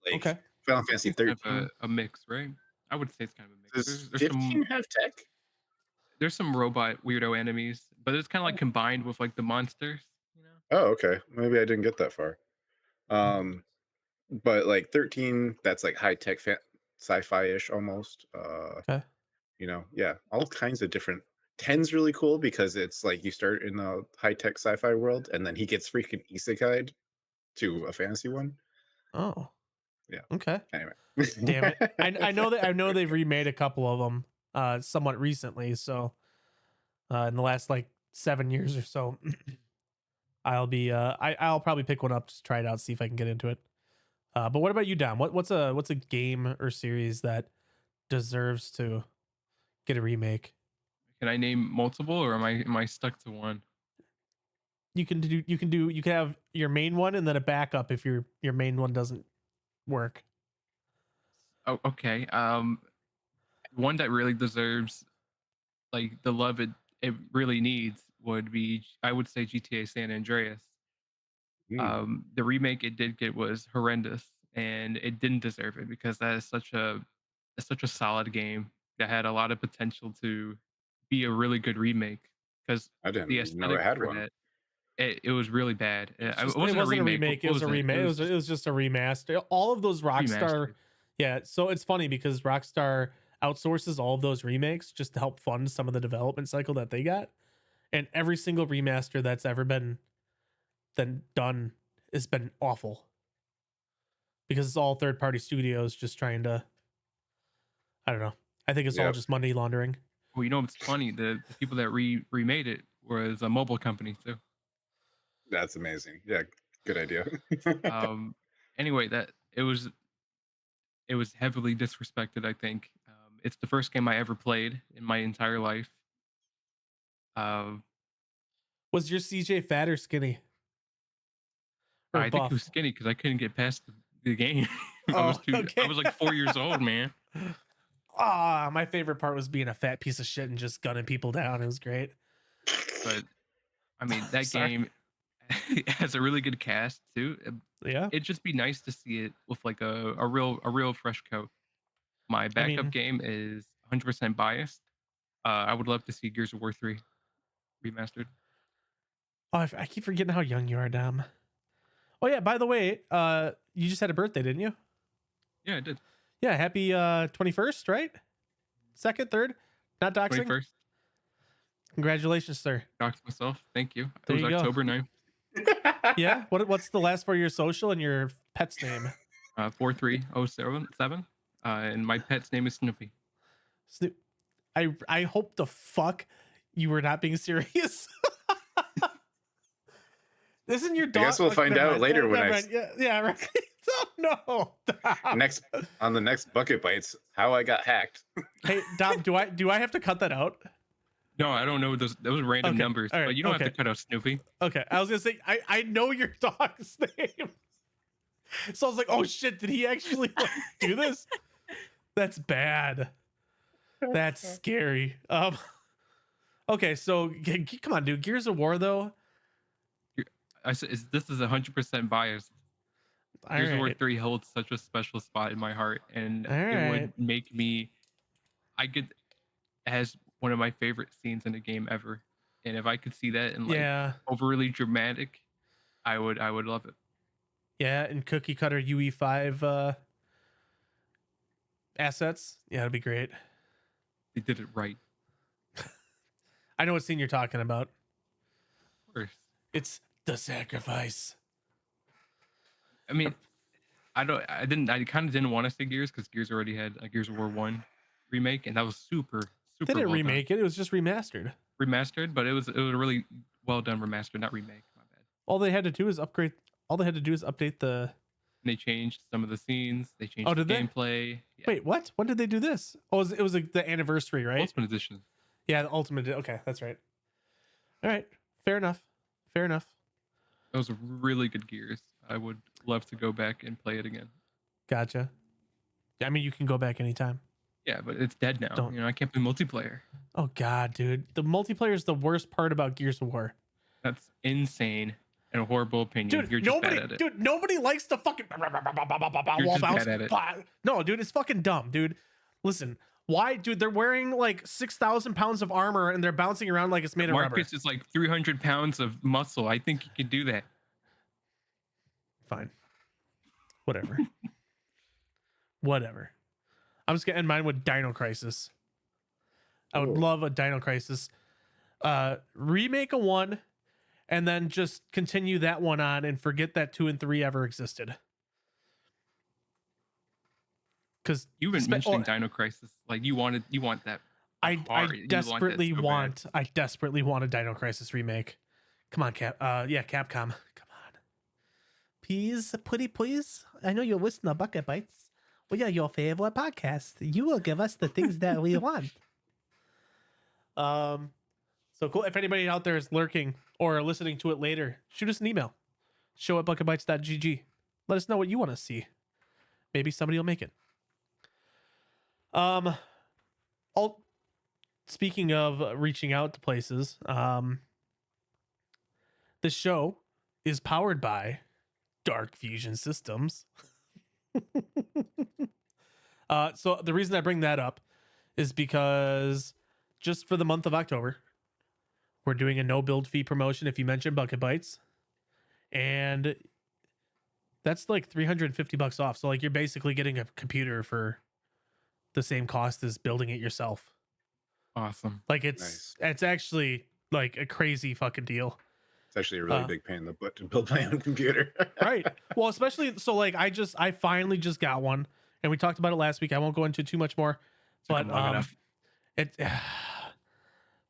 Like Okay. Final Fantasy it's kind of 13. a mix, right? I would say it's kind of a mix. Does There's 15 have tech? some robot weirdo enemies, but it's kind of like combined with like the monsters, you know? Oh, okay. Maybe I didn't get that far. Um, but like 13, that's like high tech sci-fi-ish almost. Okay. You know, yeah, all kinds of different. 10's really cool because it's like you start in a high tech sci-fi world and then he gets freaking isekai'd to a fantasy one. Oh. Yeah. Okay. Anyway. Damn it. I know they've remade a couple of them somewhat recently, so in the last like 7 years or so. I'll probably pick one up, just try it out, see if I can get into it. But what about you, Dom? What's a game or series that deserves to get a remake? Can I name multiple, or am I stuck to one? You can have your main one and then a backup if your main one doesn't work. Oh, okay. One that really deserves like the love it really needs would be, I would say, GTA San Andreas. Mm, The remake it did get was horrendous, and it didn't deserve it because that is such a solid game that had a lot of potential to be a really good remake. Because I the didn't know I aesthetic had for one. that, it was really bad. It It wasn't a wasn't a remake. remake. It What was was a it? remake. It was just It was just a remaster. All of those Rockstar, remastered. yeah. So it's funny because Rockstar outsources all of those remakes just to help fund some of the development cycle that they got, and every single remaster that's ever been then done has been awful because it's all third party studios just trying to. I don't know. I think it's all Yep, just money laundering. Well, you know what's funny? The people that remade it was a mobile company too. that's amazing. Yeah, good idea. Um, anyway, that it was heavily disrespected. I think it's the first game I ever played in my entire life. Um, Was your CJ fat or skinny or I think it was buff? skinny because I couldn't get past the game. Oh, I okay. was like 4 years old, man. Ah, my favorite part was being a fat piece of shit and just gunning people down. It was great. But I mean, that Sorry. game has a really good cast too. Yeah. It'd just be nice to see it with like a real fresh coat. My I backup mean, game is 100% biased. I would love to see Gears of War 3 remastered. oh, I keep forgetting how young you are, Dom. Oh yeah, by the way, you just had a birthday, didn't you? Yeah, I did. Yeah, happy 21st, right? Second, third? Not doxing? 21st. Congratulations, sir. Doxed myself. Thank you. It There was you go. October 9th. Yeah. What's the last part of your social and your pet's name? 4307. And my pet's name is Snoopy. Snoop. I hope the fuck you were not being serious. Isn't your I dog? guess we'll okay, find never out mind. later when Never I mind. Yeah, right. Oh no, Dom. next on the next bucket bites how I got hacked. Hey, Dom, do I have to cut that out? No, I don't know those random Okay. numbers, All right. but you don't have Okay. to cut out Snoopy. Okay. I was gonna say I know your dog's name. So I was like, oh shit, did he actually like, do this? That's bad. That's scary. Okay, so come on, dude. Gears of War though. I said this is 100% biased. All Gears of War right. 3 holds such a special spot in my heart, and All it right. would make me. I could as one of my favorite scenes in a game ever, and if I could see that in like Yeah. overly dramatic, I would love it. Yeah, and cookie cutter UE5 assets. Yeah, it'd be great. They did it right. I know what scene you're talking about. Of course. It's the sacrifice. I mean, I kind of didn't want to say Gears because Gears already had a Gears of War 1 remake, and that was super They didn't well remake it. It was just remastered. remastered, but it was a really well done remaster, not remake. My bad. All they had to do is upgrade. All they had to do is update the. And they changed some of the scenes. They changed Oh, the did they? gameplay. Yeah. Wait, what? When did they do this? Oh, it was like the anniversary, right? Ultimate Edition. Yeah, the Ultimate. Okay, that's right. All right, fair enough. Fair enough. That was a really good Gears. I would love to go back and play it again. Gotcha. I mean, you can go back anytime. Yeah, but it's dead now. Don't- You know, I can't play multiplayer. Oh God, dude, the multiplayer is the worst part about Gears of War. That's insane and a horrible opinion. Dude, You're just nobody, bad at it. dude, nobody likes the fucking You're wall just bounce. bad at it. No, dude, it's fucking dumb, dude. Listen, why, dude? They're wearing like 6,000 pounds of armor and they're bouncing around like it's made of rubber. Marcus is like 300 pounds of muscle. I think he can do that. Fine, whatever, whatever. I'm just gonna end mine with Dino Crisis. I would Cool. love a Dino Crisis remake of 1, and then just continue that one on and forget that 2 and 3 ever existed. Because You've been mentioning Dino Crisis. Like you want that. I hard. You want that desperately so bad. want a Dino Crisis remake. Come on, Capcom. Come on. Please, pretty please. I know you're listening to Bucket Bites. We are your favorite podcast. You will give us the things that we want. So cool. If anybody out there is lurking or listening to it later, shoot us an email. show@bucketbites.gg. Let us know what you want to see. Maybe somebody will make it. Speaking of reaching out to places, this show is powered by Dark Fusion Systems. So the reason I bring that up is because just for the month of October, we're doing a no build fee promotion if you mention Bucket Bites, and that's like $350 off. So like you're basically getting a computer for the same cost as building it yourself. Awesome. Like it's actually like a crazy fucking deal. It's actually a really big pain in the butt to build my own computer. Right. Well, especially so like I finally just got one, and we talked about it last week. I won't go into too much more, but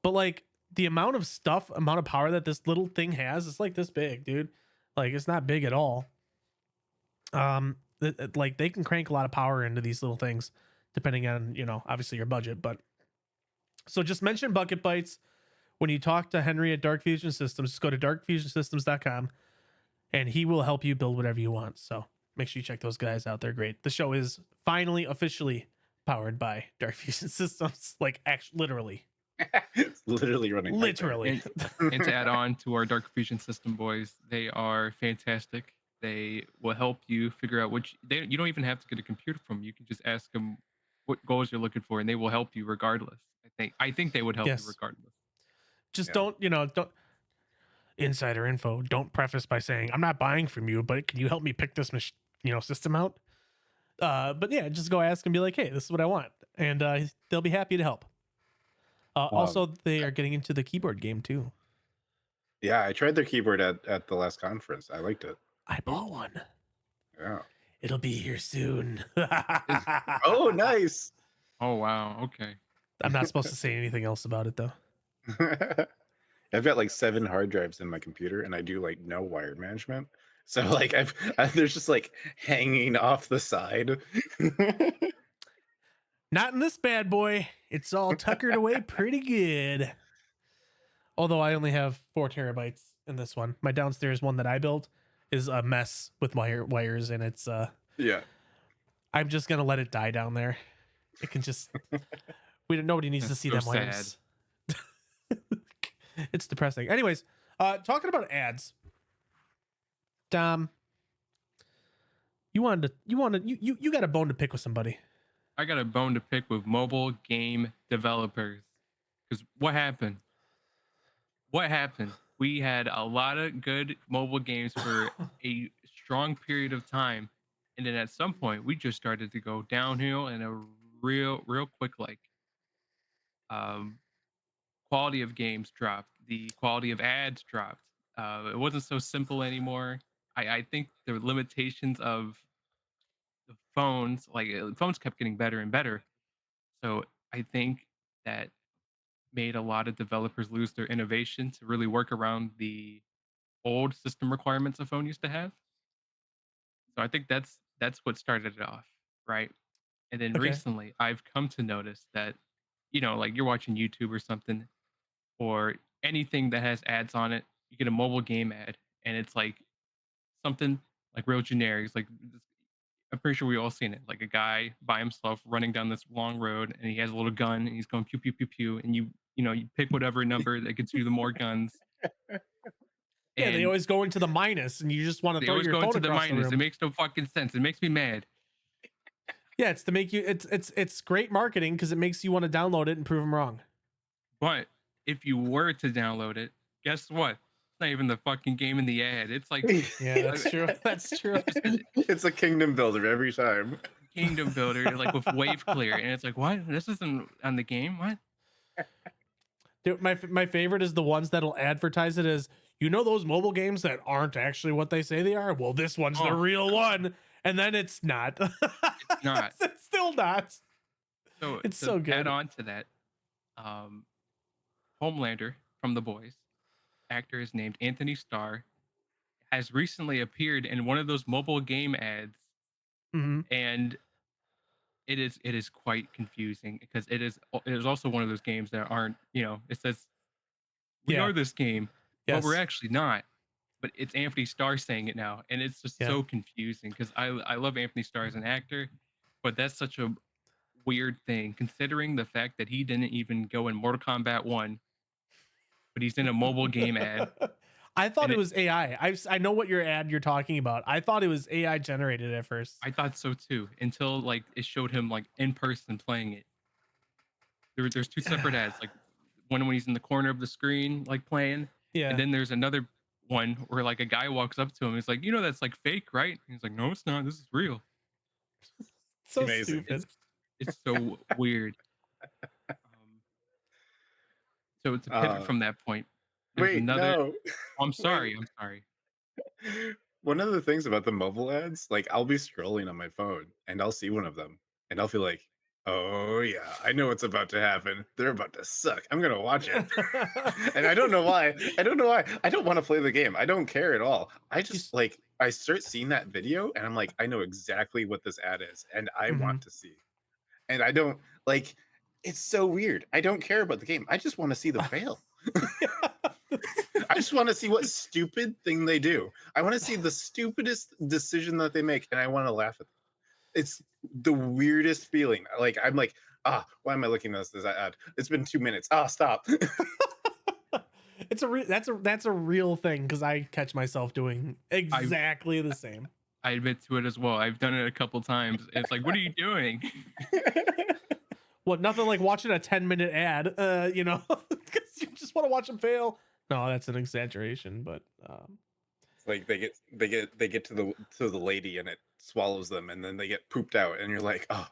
but like the amount of power that this little thing has, it's like this big, dude. Like it's not big at all. Like they can crank a lot of power into these little things depending on, obviously your budget, but so just mention Bucket Bites when you talk to Henry at Dark Fusion Systems. Just go to darkfusionsystems.com and he will help you build whatever you want. So make sure you check those guys out. They're great. The show is finally officially powered by Dark Fusion Systems. Like literally. It's literally running. Literally. And to add on to our Dark Fusion System boys, they are fantastic. They will help you figure out you don't even have to get a computer from. You can just ask them what goals you're looking for, and they will help you regardless. I think they would help you regardless. Just don't insider info. Don't preface by saying I'm not buying from you, but can you help me pick this system out? But yeah, just go ask and be like, hey, this is what I want, and they'll be happy to help. Also, they are getting into the keyboard game too. Yeah, I tried their keyboard at the last conference. I liked it. I bought one. Yeah. It'll be here soon. Oh, nice. Oh wow. Okay. I'm not supposed to say anything else about it though. I've got like 7 hard drives in my computer, and I do like no wire management. So like there's just like hanging off the side. Not in this bad boy. It's all tuckered away pretty good. Although I only have 4 terabytes in this one. My downstairs one that I built is a mess with wires, and it's Yeah. I'm just gonna let it die down there. It can just nobody needs to see them wires. It's depressing. Anyways, talking about ads. Dom, you got a bone to pick with somebody. I got a bone to pick with mobile game developers. Because what happened? what happened? We had a lot of good mobile games for a strong period of time, and then at some point we just started to go downhill in a real quick um quality of games dropped, the quality of ads dropped. It wasn't so simple anymore. I think the limitations of the phones, phones kept getting better and better. So I think that made a lot of developers lose their innovation to really work around the old system requirements a phone used to have. So I think that's what started it off, right? And then Okay. recently I've come to notice that, like you're watching YouTube or something, or anything that has ads on it, you get a mobile game ad and it's like something like real generic. It's like I'm pretty sure we all seen it. Like a guy by himself running down this long road and he has a little gun and he's going pew pew pew pew and you pick whatever number that gets you the more guns. Yeah, they And always go into the minus, and you just want to they throw always your go phone into the across the minus. It room. makes no fucking sense. It makes me mad. Yeah, it's to make you. It's great marketing because it makes you want to download it and prove them wrong. But if you were to download it, guess what? It's not even the fucking game in the ad. It's like Yeah, that's true. That's true. It's a kingdom builder every time. Kingdom Builder, like with Wave Clear, and it's like, what? This isn't on the game. What? Dude, my favorite is the ones that'll advertise it as, those mobile games that aren't actually what they say they are. Well, this one's the Oh, real one, and then it's not. it's not. It's still not. So It's to so add good. on to that, um, Homelander from The Boys, actor is named Anthony Starr, has recently appeared in one of those mobile game ads, Hmm. and it is quite confusing because it is also one of those games that aren't, it says we Yeah. are this game, but we're Yes. actually not. But it's Anthony Starr saying it now, and it's just Yeah. so confusing because I love Anthony Starr as an actor, but that's such a weird thing considering the fact that he didn't even go in Mortal Kombat 1, but he's in a mobile game ad. I thought And it was AI. I know what your ad you're talking about. I thought it was AI generated at first. I thought so too until like it showed him like in person playing it. There's two separate ads, like one when he's in the corner of the screen like playing, and Yeah. then there's another one where like a guy walks up to him. He's like, that's like fake, right? And he's like, no, it's not. This is real. So It's Amazing. stupid. it's so weird. So to pivot from that point, there's Wait, another. no. Oh, I'm Wait. sorry. I'm sorry. One of the things about the mobile ads, like I'll be scrolling on my phone and I'll see one of them and I'll feel like, oh yeah, I know what's about to happen. They're about to suck. I'm gonna watch it. And I don't know why. I don't know why. I don't want to play the game. I don't care at all. I just like I start seeing that video and I'm like, I know exactly what this ad is and I want to see. And I don't like it's so weird. I don't care about the game. I just want to see them fail. I just want to see what stupid thing they do. I want to see the stupidest decision that they make, and I want to laugh at them. It's the weirdest feeling. Like I'm like, why am I looking at this ad? It's been 2 minutes. Stop. That's a real thing because I catch myself doing exactly the same. I admit to it as well. I've done it a couple times. It's like, what are you doing? What, nothing like watching a 10-minute ad, because you just want to watch them fail. No, that's an exaggeration, but It's like they get to the lady and it swallows them and then they get pooped out and you're like, oh,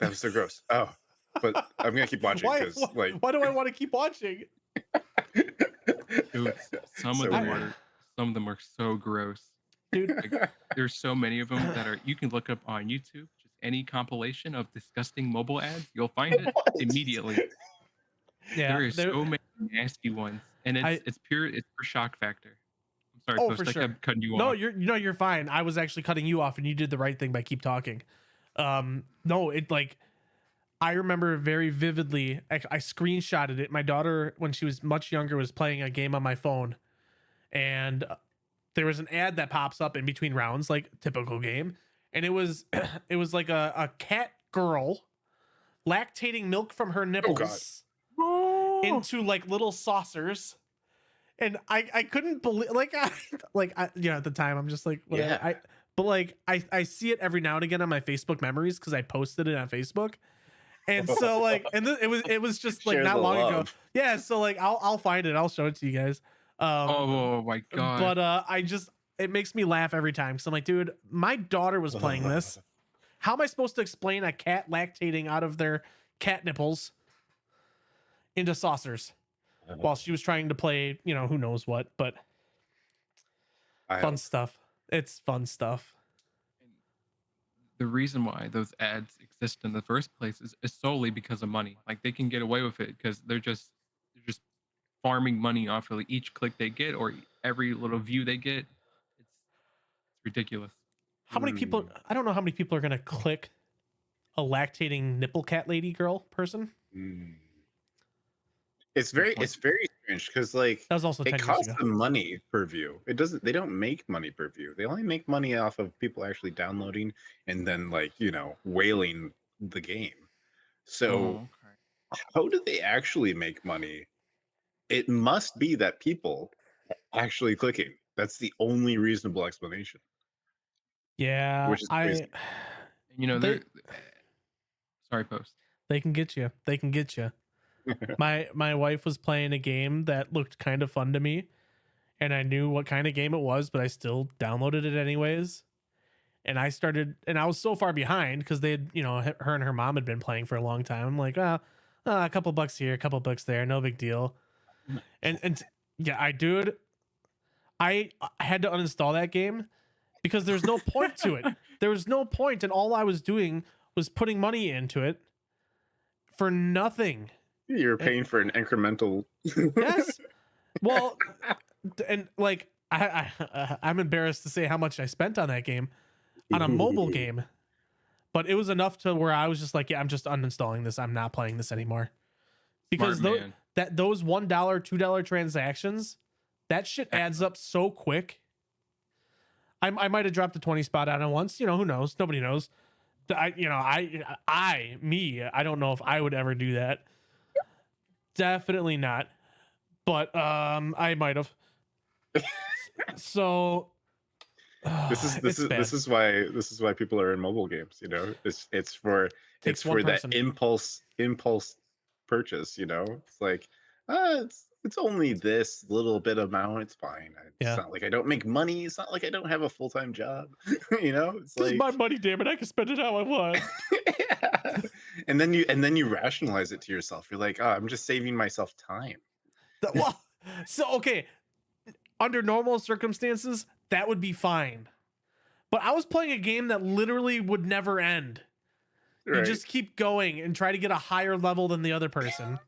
that was so gross. Oh, but I'm gonna keep watching because why do I want to keep watching? Dude, some of them are so gross. Dude, Like, there's so many of them that are you can look up on YouTube. Just any compilation of disgusting mobile ads, you'll find it immediately. yeah, There is so many nasty ones, and it's pure shock factor. I'm sorry, Oh, Post, for I sure. kept cutting you No, off. you're fine. I was actually cutting you off, and you did the right thing by keep talking. No, it like I remember very vividly. I screenshotted it. My daughter, when she was much younger, was playing a game on my phone, and there was an ad that pops up in between rounds, like typical game, and it was it was like a cat girl lactating milk from her nipples into like little saucers. And I couldn't believe at the time I'm just like whatever. Yeah. I see it every now and again on my Facebook memories because I posted it on Facebook, And so like, and it was just like Share not the long ago. love. Yeah. So like, I'll find it. I'll show it to you guys. Oh my god. But it makes me laugh every time. Cause I'm like, dude, my daughter was playing this. How am I supposed to explain a cat lactating out of their cat nipples into saucers while she was trying to play, you know, who knows what, but fun stuff. It's fun stuff. The reason why those ads exist in the first place is solely because of money. Like they can get away with it because they're just farming money off of each click they get or every little view they get. It's ridiculous. How many people? I don't know how many people are gonna click a lactating nipple cat lady girl person. It's very strange because like That was also 10 it years costs ago. them money per view. It doesn't. They don't make money per view. They only make money off of people actually downloading and then like whaling the game. So Okay. how do they actually make money? It must be that people are actually clicking. That's the only reasonable explanation. Yeah, Which is crazy. they Sorry, post. they can get you. They can get you. My wife was playing a game that looked kind of fun to me, and I knew what kind of game it was, but I still downloaded it anyways. And I was so far behind because they had, her and her mom had been playing for a long time. I'm like, well, a couple bucks here, a couple bucks there, no big deal. And yeah, I had to uninstall that game because there's no point to it. There was no point, and all I was doing was putting money into it for nothing. You're paying for an incremental. Yes. Well, and like I'm embarrassed to say how much I spent on that game, on a mobile game, but it was enough to where I was just like, yeah, I'm just uninstalling this. I'm not playing this anymore because Smart man. those $1, $2 transactions, that shit adds up so quick. I might have dropped a 20 spot on it once. Who knows? Nobody knows. I don't know if I would ever do that. Definitely not. But I might have. So This is why people are in mobile games. It's for Takes one that person. impulse purchase. It's like it's only this little bit amount. It's fine. It's not like I don't make money. It's not like I don't have a full-time job. It's this like is my money, damn it. I can spend it how I want. yeah. And then you rationalize it to yourself. You're like, oh, I'm just saving myself time. Well, so okay, under normal circumstances, that would be fine. But I was playing a game that literally would never end. You just keep going and try to get a higher level than the other person.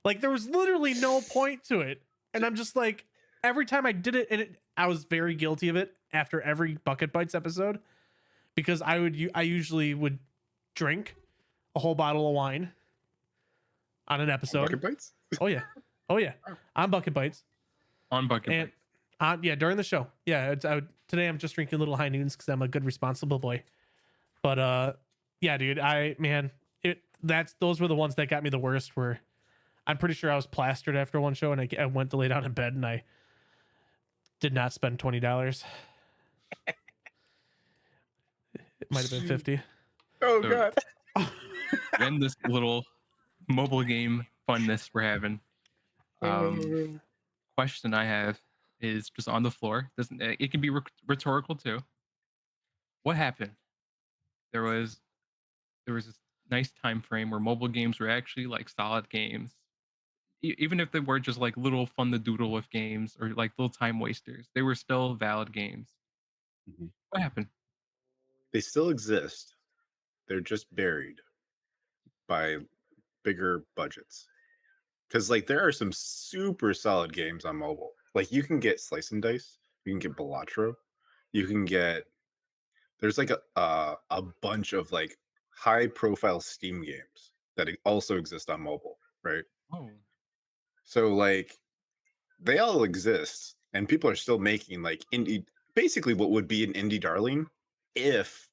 Like there was literally no point to it. And I'm just like, every time I did it, and I was very guilty of it after every Bucket Bites episode, because I usually would drink a whole bottle of wine on an episode. Bucket Bites? Oh yeah, on Bucket Bites. On Bucket Bites. Yeah, during the show. Yeah, today I'm just drinking Little High Noons because I'm a good responsible boy. But yeah, dude, those were the ones that got me the worst. Where I'm pretty sure I was plastered after one show, and I went to lay down in bed, and I did not spend $20. It might have been 50. Oh So- god. And this little mobile game funness we're having. Question I have is just on the floor. It can be rhetorical too. What happened? There was this nice time frame where mobile games were actually like solid games. Even if they were just like little fun to doodle with games or like little time wasters, they were still valid games. Mhm. What happened? They still exist. They're just buried by bigger budgets. Because like there are some super solid games on mobile. Like you can get Slice and Dice, you can get Balatro, you can get. There's like a bunch of like high profile Steam games that also exist on mobile, right? Oh, So like they all exist, and people are still making like basically what would be an indie darling if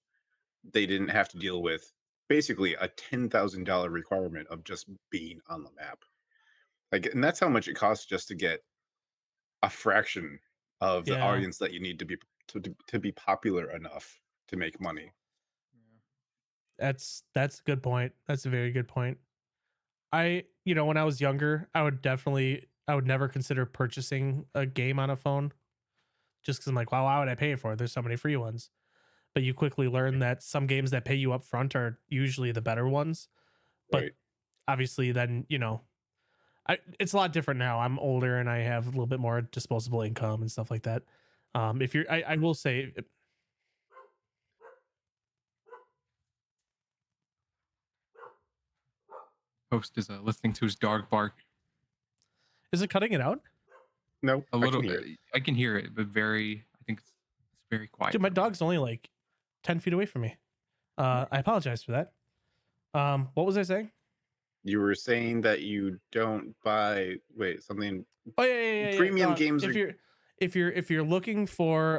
they didn't have to deal with basically a $10,000 requirement of just being on the map. Like, and that's how much it costs just to get a fraction of the Yeah. audience that you need to be to be popular enough to make money. That's a good point. That's a very good point. When I was younger, I would never consider purchasing a game on a phone just because I'm like, wow, why would I pay for it? There's so many free ones. But you quickly learn that some games that pay you up front are usually the better ones. But Right. obviously, then it's a lot different now. I'm older and I have a little bit more disposable income and stuff like that. If you're, I will say, Host is listening to his dog bark. is it cutting it out? No, A I little, can hear it. I can hear it, but very. I think it's very quiet. Dude, my for me. dog's only like 10 feet away from me. I apologize for that. What was I saying? You were saying that you don't buy something Oh yeah. premium games are If you're looking for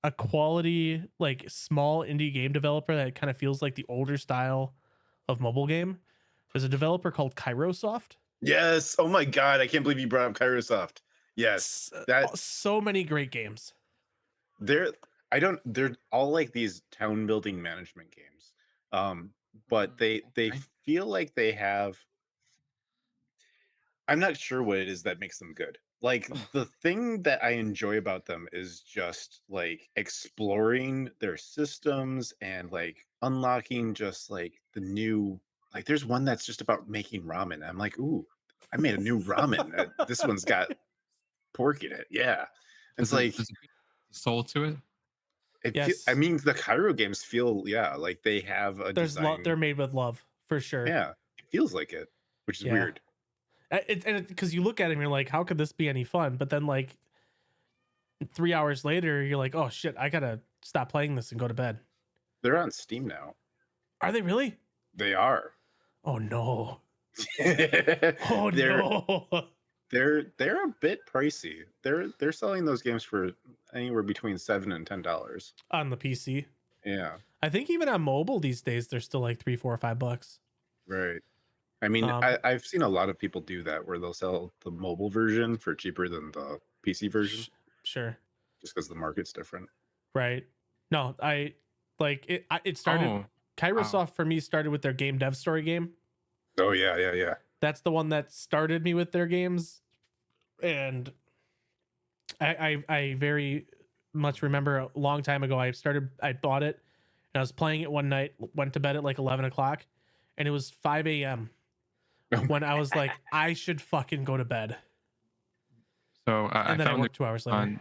a quality like small indie game developer that kind of feels like the older style of mobile game, there's a developer called Kairosoft. Yes. Oh my god, I can't believe you brought up Kairosoft. Yes. That So many great games. they're they're all like these town building management games. But they I- feel like they have, I'm not sure what it is that makes them good. Like the thing that I enjoy about them is just like exploring their systems and like unlocking just like the new, like there's one that's just about making ramen. I'm like, ooh, I made a new ramen. This one's got pork in it. Yeah. It's like does it feel soul to it? I Yes, mean the Cairo games feel, yeah, like they have a they're design. made with love for sure. Yeah, it feels like it, which is Yeah, weird. because you look at it and you're like, how could this be any fun? But then like 3 hours later, you're like, oh shit, I gotta stop playing this and go to bed. They're on Steam now. Are they really? They are. Oh no. they're Oh no. they're a bit pricey. They're selling those games for anywhere between $7 and $10. On the PC. Yeah, I think even on mobile these days, they're still like $3, $4, $5. right. I mean, Um, I've seen a lot of people do that where they'll sell the mobile version for cheaper than the PC version, sure. just because the market's different. Right. No, I like it. It started. Oh, wow. Kairosoft for me started with their game dev story game. Oh yeah. That's the one that started me with their games, and I very much remember a long time ago. I bought it, and I was playing it one night. Went to bed at like 11 o'clock, and it was 5 a.m. when I was like, I should fucking go to bed. So And then I worked 2 hours later.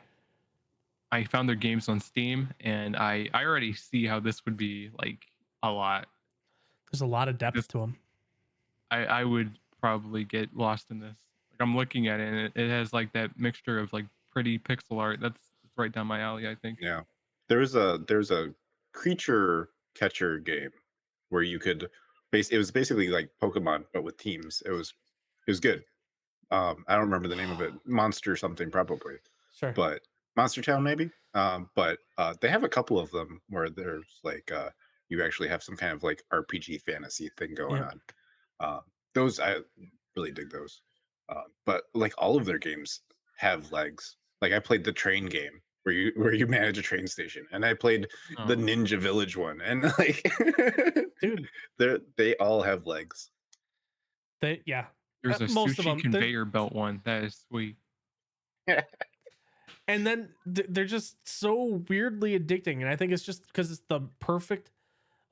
I found their games on Steam, and I already see how this would be like a lot. There's a lot of depth This to them. I would probably get lost in this. Like I'm looking at it, and it has like that mixture of like pretty pixel art. That's right down my alley, I think. Yeah. There's a creature catcher game where you could it was basically like Pokemon but with teams. It was good. I don't remember the name of it. Monster something probably. Sure. But Monster Town maybe. But they have a couple of them where there's like you actually have some kind of like RPG fantasy thing going Yep. on. Those I really dig those. But like all of their games have legs. Like I played the train game where you manage a train station, and I played the Oh, Ninja Village one, and like Dude, they all have legs. yeah. there's a Most of sushi them. conveyor belt one. That is sweet. And then they're just so weirdly addicting, and I think it's just because it's the perfect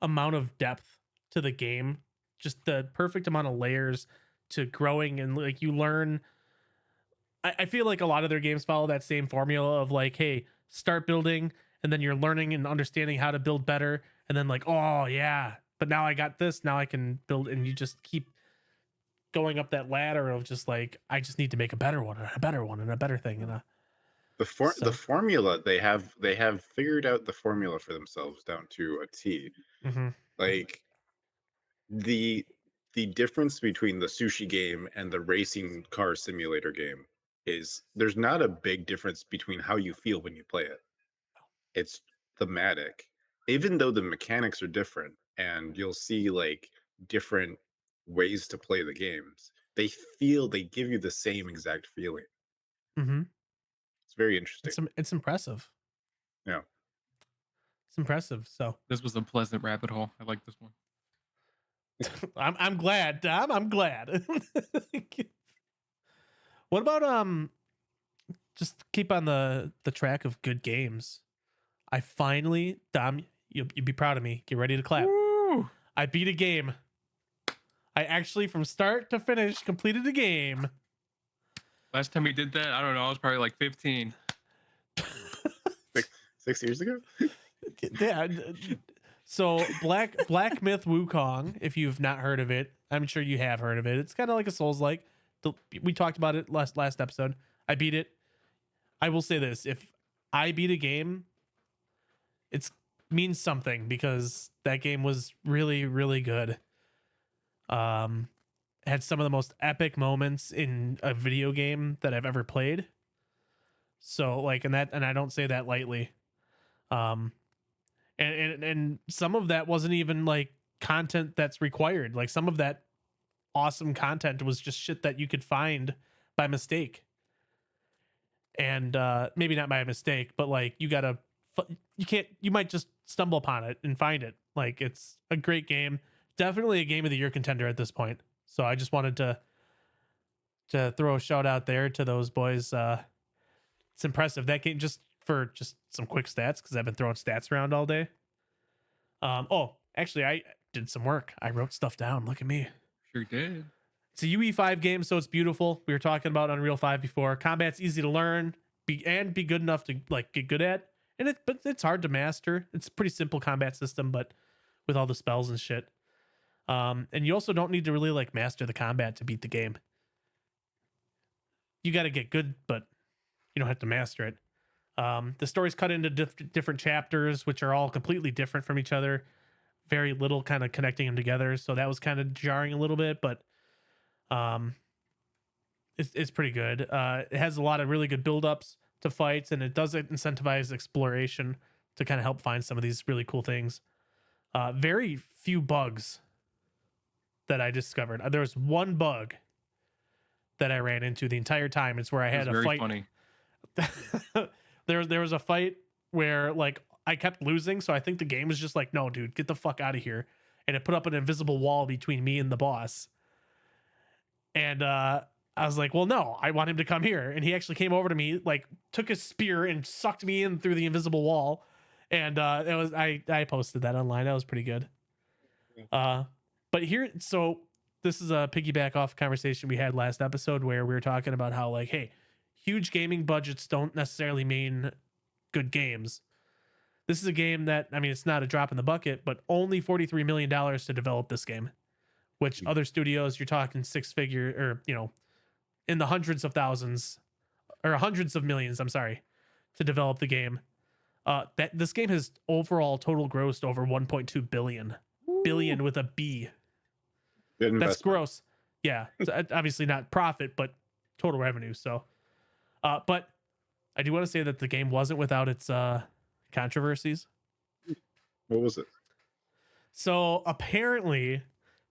amount of depth to the game, just the perfect amount of layers to growing, and like you learn. I feel like a lot of their games follow that same formula of like, hey, start building, and then you're learning and understanding how to build better, and then like, oh yeah, but now I got this, now I can build, and you just keep going up that ladder of just like, I just need to make a better one and a better one and a better thing, and The so. formula they have figured out the formula for themselves down to a T. Mhm. Like the the difference between the sushi game and the racing car simulator game is there's not a big difference between how you feel when you play it. It's thematic. Even though the mechanics are different and you'll see like different ways to play the games, they give you the same exact feeling. Mhm. It's very interesting. It's impressive. Yeah. It's impressive. So This was a pleasant rabbit hole. I like this one. I'm glad, Dom. I'm glad. What about just keep on the track of good games. I finally, Dom, you'd be proud of me. Get ready to clap. Woo! I beat a game. I actually, from start to finish, completed a game. Last time we did that, I don't know. I was probably like 15. 6 years ago. Yeah. So Black Myth Wukong, if you've not heard of it, I'm sure you have heard of it. It's kind of like a Souls-like. We talked about it last episode. I beat it. I will say this: if I beat a game, it means something because that game was really, really good. Had some of the most epic moments in a video game that I've ever played. So like, and I don't say that lightly. And some of that wasn't even like content that's required. Like some of that awesome content was just shit that you could find by mistake. And maybe not by mistake, but like you might just stumble upon it and find it. Like it's a great game. Definitely a game of the year contender at this point. So I just wanted to throw a shout out there to those boys. It's impressive. That game, just some quick stats, because I've been throwing stats around all day. Actually, I did some work. I wrote stuff down. Look at me. Sure did. It's a UE5 game, so it's beautiful. We were talking about Unreal 5 before. Combat's easy to learn, be good enough to like get good at, but it's hard to master. It's a pretty simple combat system, but with all the spells and shit. And you also don't need to really like master the combat to beat the game. You got to get good, but you don't have to master it. The story's cut into different chapters, which are all completely different from each other. Very little kind of connecting them together, so that was kind of jarring a little bit, but it's pretty good. It has a lot of really good build-ups to fights, and it does incentivize exploration to kind of help find some of these really cool things. Very few bugs that I discovered. There was one bug that I ran into the entire time. It's where I had a fight. Funny. There was a fight where like I kept losing, so I think the game was just like, no, dude, get the fuck out of here. And it put up an invisible wall between me and the boss. And I was like, well, no, I want him to come here. And he actually came over to me, like took his spear and sucked me in through the invisible wall. And I posted that online. That was pretty good. But here, so this is a piggyback off conversation we had last episode where we were talking about how like, hey, huge gaming budgets don't necessarily mean good games. This is a game that, I mean, it's not a drop in the bucket, but only $43 million to develop this game, which other studios, you're talking six figure or, in the hundreds of thousands or hundreds of millions, I'm sorry, to develop the game. That this game has overall total grossed over 1.2 billion. Woo. Billion with a B. That's gross. Yeah. Obviously not profit, but total revenue. So, but I do want to say that the game wasn't without its controversies. What was it? So apparently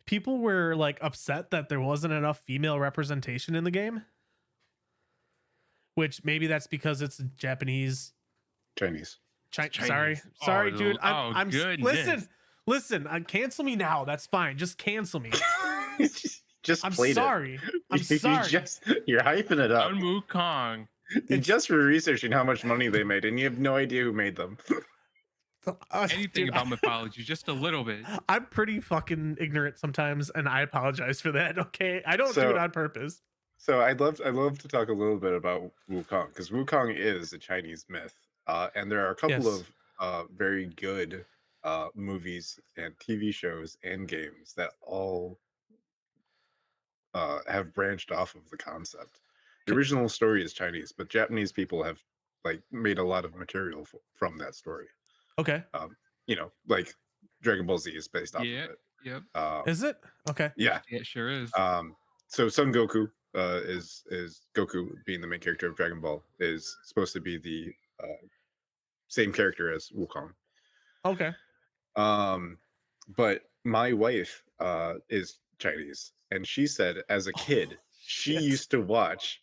people were like upset that there wasn't enough female representation in the game, which maybe that's because it's Chinese. Sorry, dude. I'm listen. Cancel me now. That's fine. Just cancel me. I'm sorry. You're hyping it up. Wukong. You just were researching how much money they made, and you have no idea who made them. Anything about mythology, just a little bit. I'm pretty fucking ignorant sometimes, and I apologize for that. Okay, I don't do it on purpose. So I'd love to talk a little bit about Wukong, because Wukong is a Chinese myth, and there are a couple of very good movies and TV shows and games that all have branched off of the concept. The original story is Chinese, but Japanese people have like made a lot of material from that story. Okay. Like Dragon Ball Z is based off of it. Yep. Is it? Okay. Yeah. It sure is. So Son Goku is Goku being the main character of Dragon Ball is supposed to be the same character as Wukong. Okay. But my wife is Chinese, and she said as a kid she used to watch.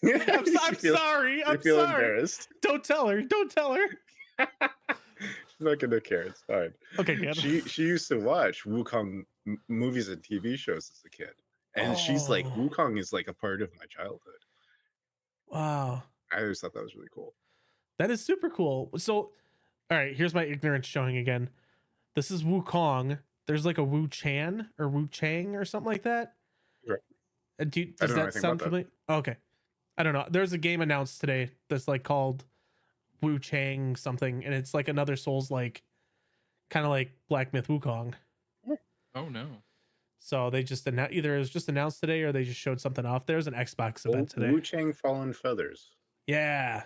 I'm sorry. I feel embarrassed. Don't tell her. not gonna care. It's fine. Okay, good. She used to watch Wukong movies and TV shows as a kid, and she's like, Oh. Wukong is like a part of my childhood. Wow. I always thought that was really cool. That is super cool. So, all right, here's my ignorance showing again. This is Wukong. There's like a Wu Chan or Wu Chang or something like that. Right. Does don't know that anything sound about familiar? Okay. I don't know. There's a game announced today that's like called Wu Chang something, and it's like another Souls like, kind of like Black Myth Wukong. Oh no. So they just either it was just announced today or they just showed something off. There's an Xbox event today. Wu Chang Fallen Feathers. Yeah.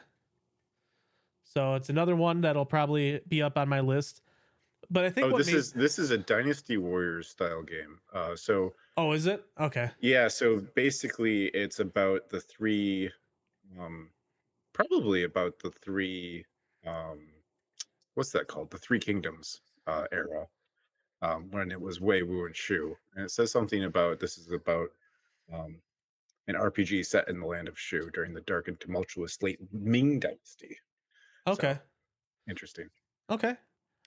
So it's another one that'll probably be up on my list. But I think this is a Dynasty Warriors style game. Oh, is it? Okay. Yeah, so basically it's about the three probably about the three what's that called? The Three Kingdoms era. When it was Wei, Wu, and Shu. And it says something about this is about an RPG set in the land of Shu during the dark and tumultuous late Ming Dynasty. Okay. So, interesting. Okay.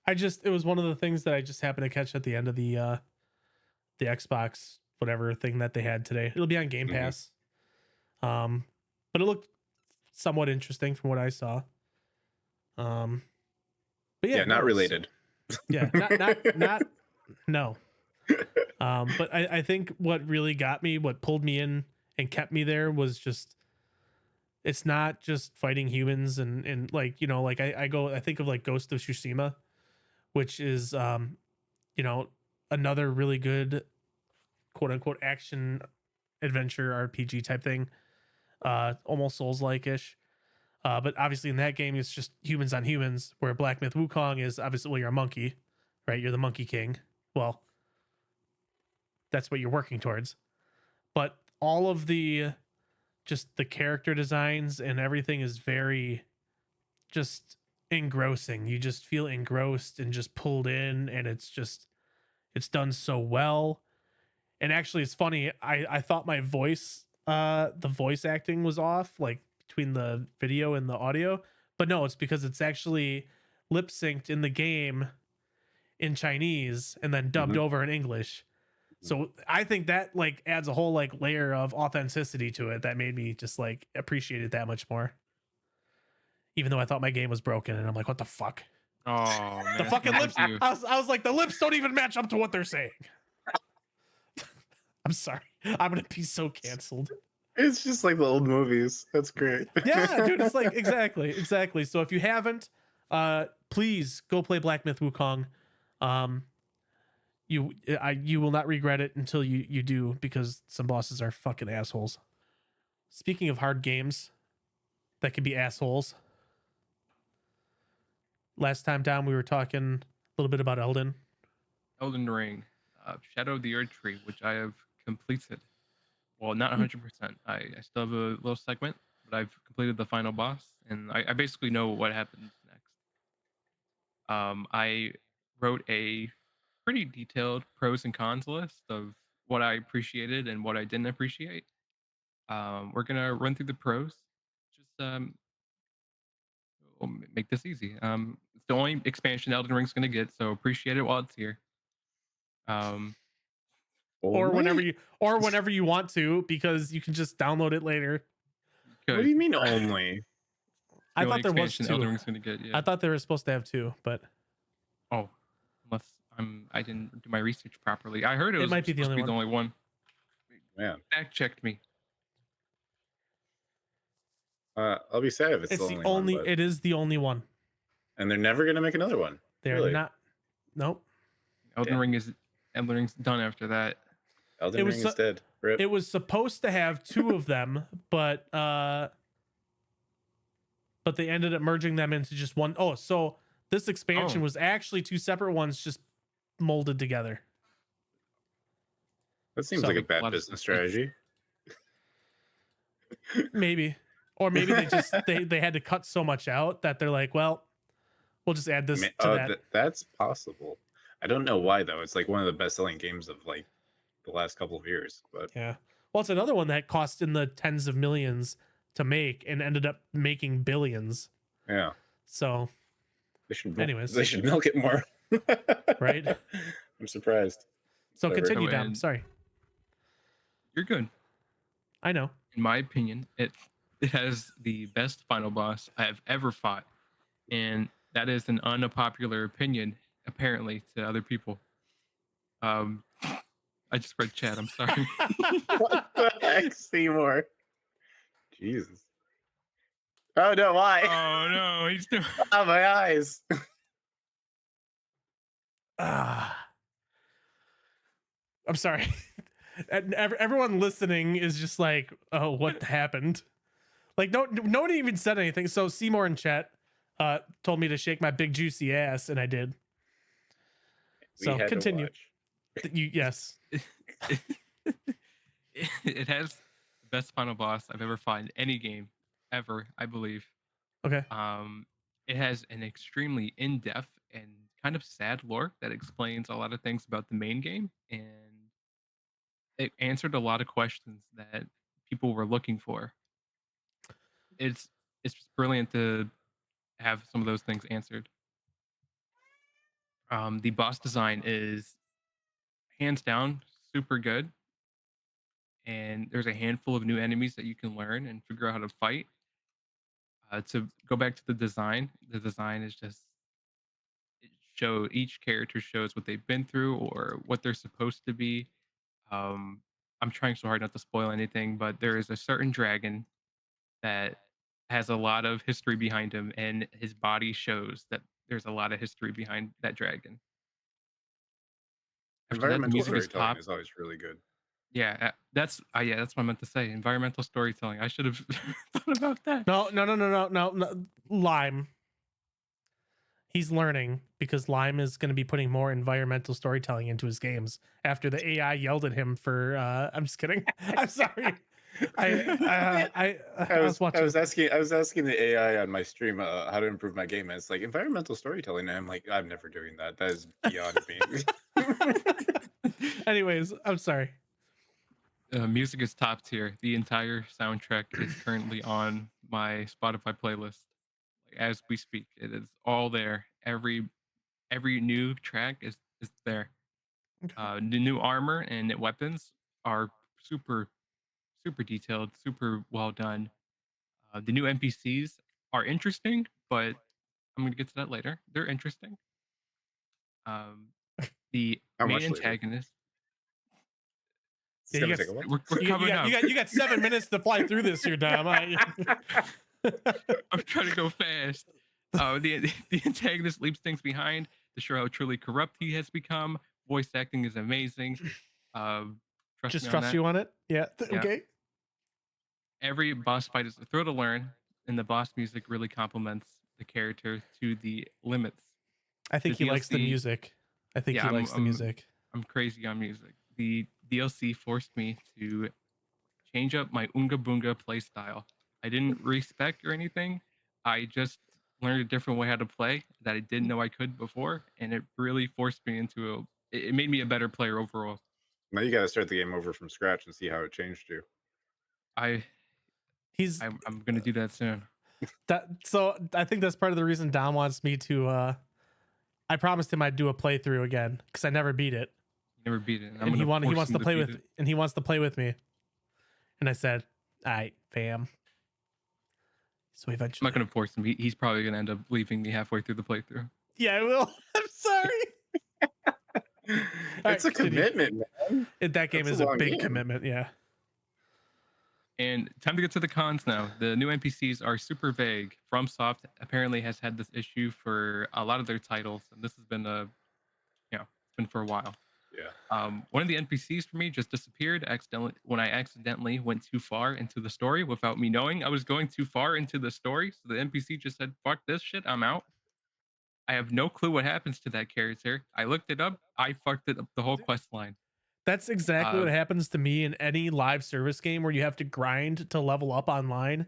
It was one of the things that I just happened to catch at the end of the Xbox whatever thing that they had today. It'll be on Game Pass. But it looked somewhat interesting from what I saw. But yeah, not related. Yeah, not no. But I think what really got me, what pulled me in and kept me there was just it's not just fighting humans and like, you know, like I think of like Ghost of Tsushima, which is you know, another really good quote unquote action adventure RPG type thing. Almost Souls-like-ish. But obviously in that game it's just humans on humans, where Black Myth Wukong is obviously, well, you're a monkey, right? You're the Monkey King. Well, that's what you're working towards. But all of the character designs and everything is very just engrossing. You just feel engrossed and just pulled in, and it's done so well. And actually it's funny, I thought my voice, the voice acting was off, like between the video and the audio, but no, it's because it's actually lip synced in the game in Chinese and then dubbed over in English. So I think that like adds a whole like layer of authenticity to it that made me just like appreciate it that much more. Even though I thought my game was broken, and I'm like, what the fuck? Oh, man, The fucking lips. you. I was like, the lips don't even match up to what they're saying. I'm sorry. I'm gonna be so canceled. It's just like the old movies. That's great. Yeah, dude. It's like exactly. So if you haven't, please go play Black Myth Wukong. You will not regret it until you do, because some bosses are fucking assholes. Speaking of hard games that can be assholes, last time down we were talking a little bit about Elden Ring, Shadow of the Earth Tree, which I have completed. Well, not 100%. I still have a little segment, but I've completed the final boss, and I basically know what happens next. I wrote a pretty detailed pros and cons list of what I appreciated and what I didn't appreciate. We're gonna run through the pros. Just we'll make this easy. It's the only expansion Elden Ring's gonna get, so appreciate it while it's here. or whenever you want to, because you can just download it later. What do you mean only? I thought there was Elden two. Ring's gonna get, yeah. I thought they were supposed to have two, but unless I didn't do my research properly. I heard it might be the supposed to only be the only one. Man, Fact checked me. I'll be sad if it's the only one, it is the only one. and they're never gonna make another one. They're Really? not. Nope. Elden Ring's done after that. Elden Ring is dead. Rip. It was supposed to have two of them, but they ended up merging them into just one. Oh, so this expansion was actually two separate ones just molded together. That seems like a bad business strategy. Maybe. Or maybe they just they had to cut so much out that they're like, well, we'll just add this to that. That's possible. I don't know why though. It's like one of the best-selling games of like the last couple of years. But yeah, well, it's another one that cost in the tens of millions to make and ended up making billions. Yeah. So Anyways, they should milk it more. right? I'm surprised. So Whatever. continue, Oh, Dom. and Sorry, you're good. I know. In my opinion, it has the best final boss I have ever fought, and that is an unpopular opinion, apparently, to other people. Um, I just read chat. I'm sorry. What the heck, Seymour? Jesus. Oh no, why? Oh no, he's doing. Oh, my eyes. Ah, I'm sorry. And everyone listening is just like, oh, what happened? Like, nobody even said anything. So Seymour in chat told me to shake my big juicy ass, and I did. We So had to continue. watch. Yes. It has the best final boss I've ever fought in any game ever, I believe. Okay. It has an extremely in-depth and kind of sad lore that explains a lot of things about the main game, and it answered a lot of questions that people were looking for. It's it's just brilliant to have some of those things answered. The boss design is hands down super good, and there's a handful of new enemies that you can learn and figure out how to fight. To go back to the design is just each character shows what they've been through or what they're supposed to be. Um, I'm trying so hard not to spoil anything, but there is a certain dragon that has a lot of history behind him, and his body shows that there's a lot of history behind that dragon. After that, the Environmental music is storytelling pop. is always really good. Yeah, that's what I meant to say. Environmental storytelling. I should have thought about that. No. Lime. He's learning because Lime is going to be putting more environmental storytelling into his games after the AI yelled at him for. I'm just kidding. I'm sorry. I was watching. I was asking the AI on my stream how to improve my game, and it's like environmental storytelling, and I'm like, I'm never doing that. That is beyond me. Anyways, I'm sorry. Music is top tier. The entire soundtrack is currently on my Spotify playlist. Like, as we speak, it is all there. Every new track is there. The new armor and weapons are super detailed, super well done. The new NPCs are interesting, but I'm gonna get to that later. They're interesting. The How main much later? antagonist. It's Yeah, gonna you take a while. We're coming up. you got 7 minutes to fly through this here, Dom. I'm trying to go fast. The antagonist leaves things behind to show how truly corrupt he has become. Voice acting is amazing. Just me on trust that. you on it. Yeah. Yeah. Okay. Every boss fight is a thrill to learn, and the boss music really complements the character to the limits. I think The he likes the DLC music. I think Yeah, he I'm- likes the I'm- music. I'm crazy on music. The DLC forced me to change up my Unga Bunga playstyle. I didn't respec or anything. I just learned a different way how to play that I didn't know I could before, and it really forced me into it made me a better player overall. Now you got to start the game over from scratch and see how it changed you. I'm gonna do that soon. So I think that's part of the reason Dom wants me to I promised him I'd do a playthrough again because I never beat it. Never beat it. And he wants to play with and he wants to play with me. And I said, all right, fam. So eventually I'm not gonna force him. He's probably gonna end up leaving me halfway through the playthrough. Yeah, I will. I'm sorry. It's a commitment, man. That game is a big commitment, yeah. And time to get to the cons now. The new NPCs are super vague. FromSoft apparently has had this issue for a lot of their titles, and this has been it's been for a while. Yeah. One of the NPCs for me just disappeared when I accidentally went too far into the story without me knowing I was going too far into the story. So the NPC just said, "Fuck this shit, I'm out." I have no clue what happens to that character. I looked it up. I fucked it up the whole quest line. That's exactly what happens to me in any live service game where you have to grind to level up online.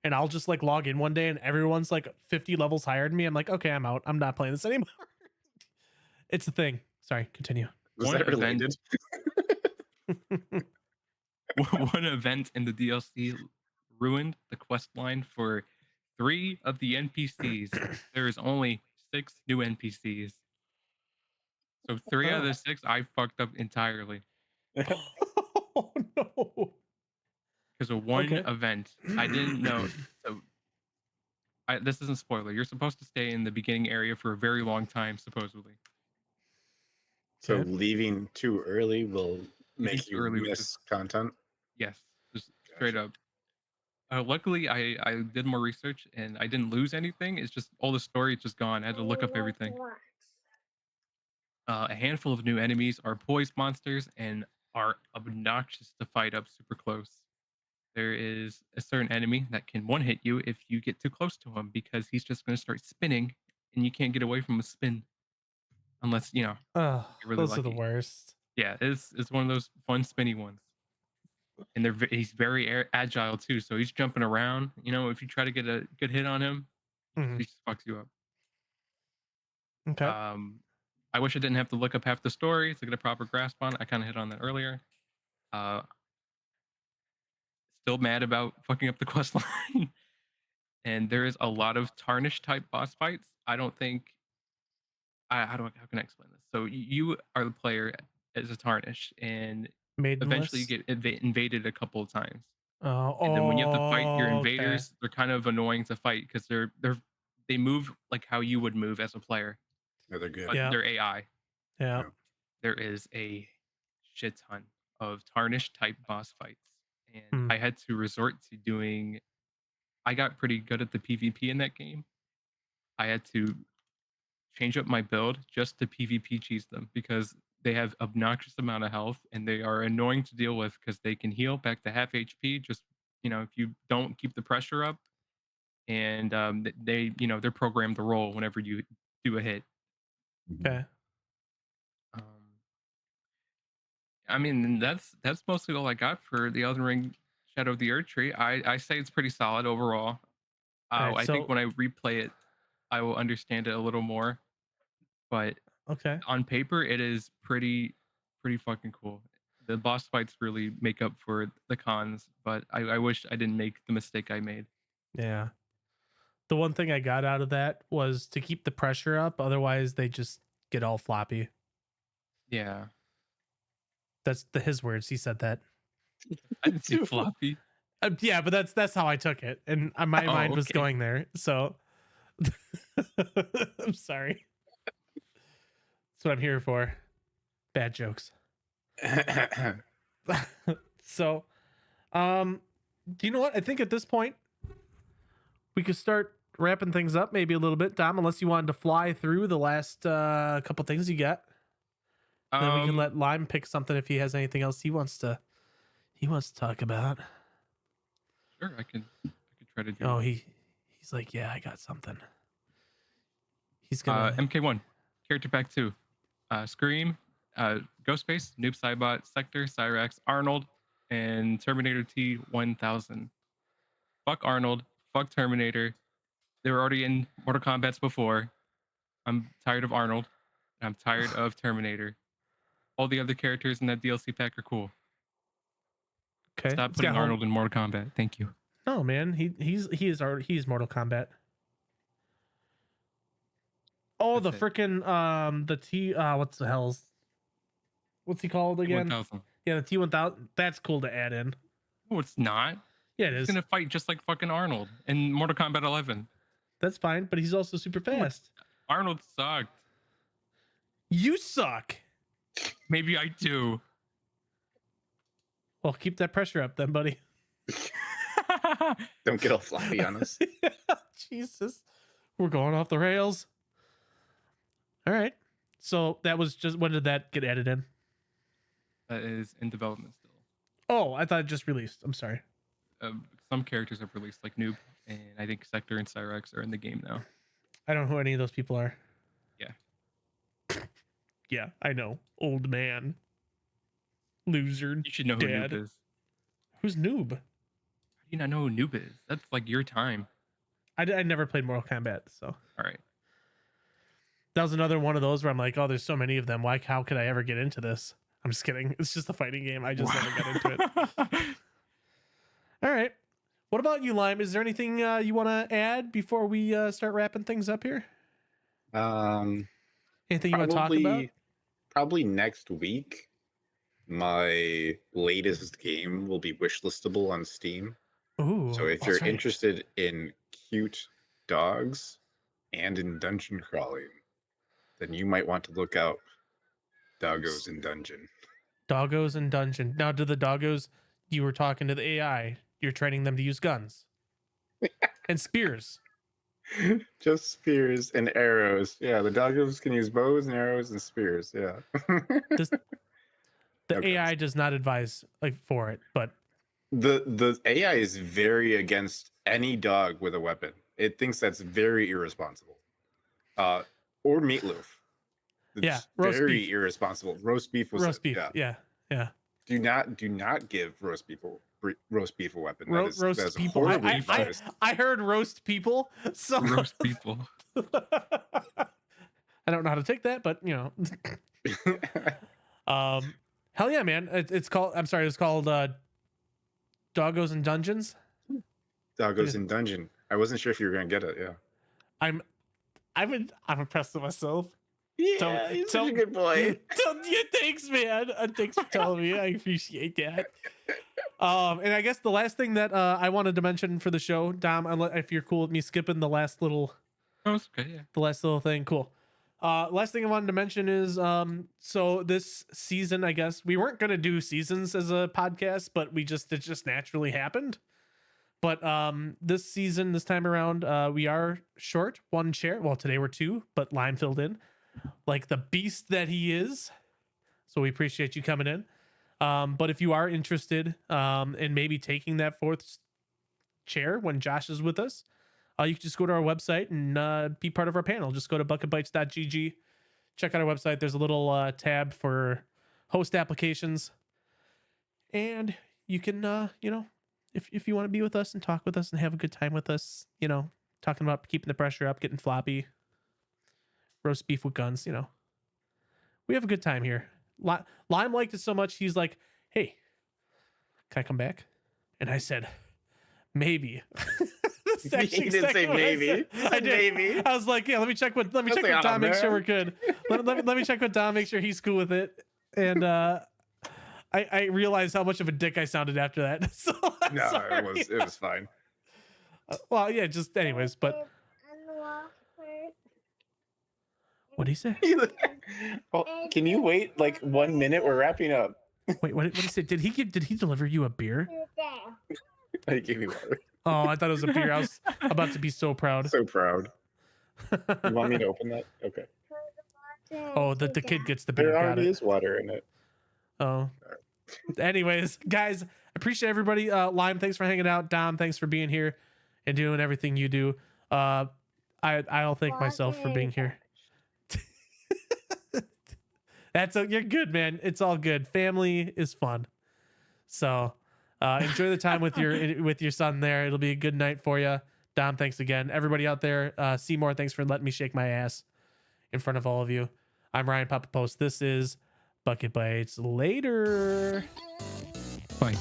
And I'll just like log in one day and everyone's like 50 levels higher than me. I'm like, okay, I'm out. I'm not playing this anymore. It's a thing. Sorry, continue. Was that related? One event in the DLC ruined the quest line for 3 of the NPCs. There is only 6 new NPCs. So 3 out of Oh. the 6 I fucked up entirely Oh no. because of one Okay. event. I didn't know. So this isn't a spoiler. You're supposed to stay in the beginning area for a very long time, supposedly. So Okay. leaving too early will Leaving make too you early, which is miss content. yes, just straight Gotcha. up. Luckily, I did more research and I didn't lose anything. It's just all the story is just gone. I had to look up everything. A handful of new enemies are poised monsters and are obnoxious to fight up super close. There is a certain enemy that can one hit you if you get too close to him because he's just going to start spinning and you can't get away from a spin unless, you're Oh, really those are the lucky. worst. Yeah, it's one of those fun spinny ones. And he's very agile too, so he's jumping around. If you try to get a good hit on him, Mhm. he just fucks you up. Okay. I wish I didn't have to look up half the story to get a proper grasp on it. I kind of hit on that earlier. Uh, Still mad about fucking up the quest line. And there is a lot of tarnish type boss fights. I don't think. How can I explain this? So you are the player as a tarnish, and eventually you Maidenless. get invaded a couple of times. Oh, And then when you have to fight your okay. invaders, they're kind of annoying to fight because they move like how you would move as a player, Yeah, they're good. but Yeah. they're AI. Yeah. Yeah. There is a shit ton of tarnish type boss fights, and Hmm. I had to resort to doing. I got pretty good at the PvP in that game. I had to change up my build just to PvP cheese them because they have obnoxious amount of health and they are annoying to deal with because they can heal back to half HP. Just if you don't keep the pressure up, and they're programmed to roll whenever you do a hit. Okay. Um, I mean, that's mostly all I got for the Elden Ring Shadow of the Earth Tree. I say it's pretty solid overall. All right. I think So, when I replay it, I will understand it a little more. But okay. on paper, it is pretty fucking cool. The boss fights really make up for the cons, but I wish I didn't make the mistake I made. Yeah. The one thing I got out of that was to keep the pressure up. Otherwise, they just get all floppy. Yeah, That's his words. He said that. I didn't see floppy. Yeah, but that's how I took it, and my Oh, mind was okay. going there. So, I'm sorry. That's what I'm here for. Bad jokes. So, do you know what? I think at this point we could start wrapping things up, maybe a little bit, Dom. Unless you wanted to fly through the last couple things you got, then we can let Lime pick something if he has anything else he wants to talk about. Sure, I could try to do Oh, that. he's like, yeah, I got something. He's gonna. MK1, character pack 2, Scream, Ghostface, Noob Saibot, Sector, Cyrax, Arnold, and Terminator T1000. Fuck Arnold, fuck Terminator. They were already in Mortal Kombat's before. I'm tired of Arnold. I'm tired of Terminator. All the other characters in that DLC pack are cool. Okay, Stop it's got putting home. Arnold in Mortal Kombat. Thank you. No, man, he's Mortal Kombat. Oh, the That's it. freaking the T what's the hell's what's he called again? T1000. Yeah, the T1000. That's cool to add in. No, it's not. Yeah, it He's is. gonna fight just like fucking Arnold in Mortal Kombat 11. That's fine, but he's also super No, fast. Arnold sucked. You suck. Maybe I do. Well, keep that pressure up then, buddy. Don't get all floppy on us. Jesus. We're going off the rails. All right. So that was just, when did that get added in? That is in development still. Oh, I thought it just released. I'm sorry. Some characters have released, like Noob, and I think Sector and Cyrax are in the game now. I don't know who any of those people are. Yeah. Yeah, I know. Old man. Loser. You should know who Dad. Noob is. Who's Noob? How do you not know who Noob is? That's like your time. I never played Mortal Kombat, so. All right. That was another one of those where I'm like, oh, there's so many of them. Why? How could I ever get into this? I'm just kidding. It's just a fighting game. I just never got into it. All right. What about you, Lime? Is there anything you want to add before we start wrapping things up here? Anything you want to talk about? Probably next week. My latest game will be wishlistable on Steam. Ooh, So if you're interested in cute dogs and in dungeon crawling, then you might want to look out Doggos in Dungeon. Doggos in Dungeon. Now, do the doggos, you were talking to the AI, you're training them to use guns and spears. Just spears and arrows. Yeah, the doggos can use bows and arrows and spears. Yeah. The AI does not advise for it, but the AI is very against any dog with a weapon. It thinks that's very irresponsible. Or meatloaf. It's very irresponsible. Roast beef was roast beef. Yeah. Do not give roast beef a weapon. Roast people. I heard roast people. So roast people. I don't know how to take that, but hell yeah, man. It's called. I'm sorry. It's called Doggos and Dungeons. Doggos in Dungeon. I wasn't sure if you were gonna get it. Yeah. I'm impressed with myself. Yeah, you're such a good boy. Yeah, thanks, man. Thanks for telling me. I appreciate that. And I guess the last thing that I wanted to mention for the show, Dom, if you're cool with me skipping the last little. Oh, it's okay. Yeah. The last little thing, cool. Last thing I wanted to mention is so this season, I guess we weren't gonna do seasons as a podcast, but it just naturally happened. But this season, this time around, we are short one chair. Well, today we're two, but Lime filled in like the beast that he is. So we appreciate you coming in. But if you are interested in maybe taking that fourth chair when Josh is with us, you can just go to our website and be part of our panel. Just go to bucketbites.gg. Check out our website. There's a little tab for host applications. And you can, if you want to be with us and talk with us and have a good time with us, talking about keeping the pressure up, getting floppy, roast beef with guns, we have a good time here. Lime liked it so much, he's like, hey, can I come back? And I said, maybe. He didn't say maybe. I did. Maybe. I was like, yeah, let me check with Dom, make sure we're good. let me check with Dom, make sure he's cool with it. And I realized how much of a dick I sounded after that. So it was fine. Well, yeah, just anyways, but what did he say? Well, can you wait like 1 minute? We're wrapping up. Wait, what did he say? Did he deliver you a beer? He gave me water. Oh, I thought it was a beer. I was about to be so proud. So proud. You want me to open that? Okay. Oh, the kid gets the beer. There already is water in it. Oh. Anyways, guys, appreciate everybody. Lime, thanks for hanging out. Dom, thanks for being here and doing everything you do. I'll thank myself for being here. You're good, man. It's all good. Family is fun. So enjoy the time with your son there. It'll be a good night for you. Dom, thanks again. Everybody out there, Seymour, thanks for letting me shake my ass in front of all of you. I'm Ryan Papa Post. This is Bucket Bites. Later. Bye.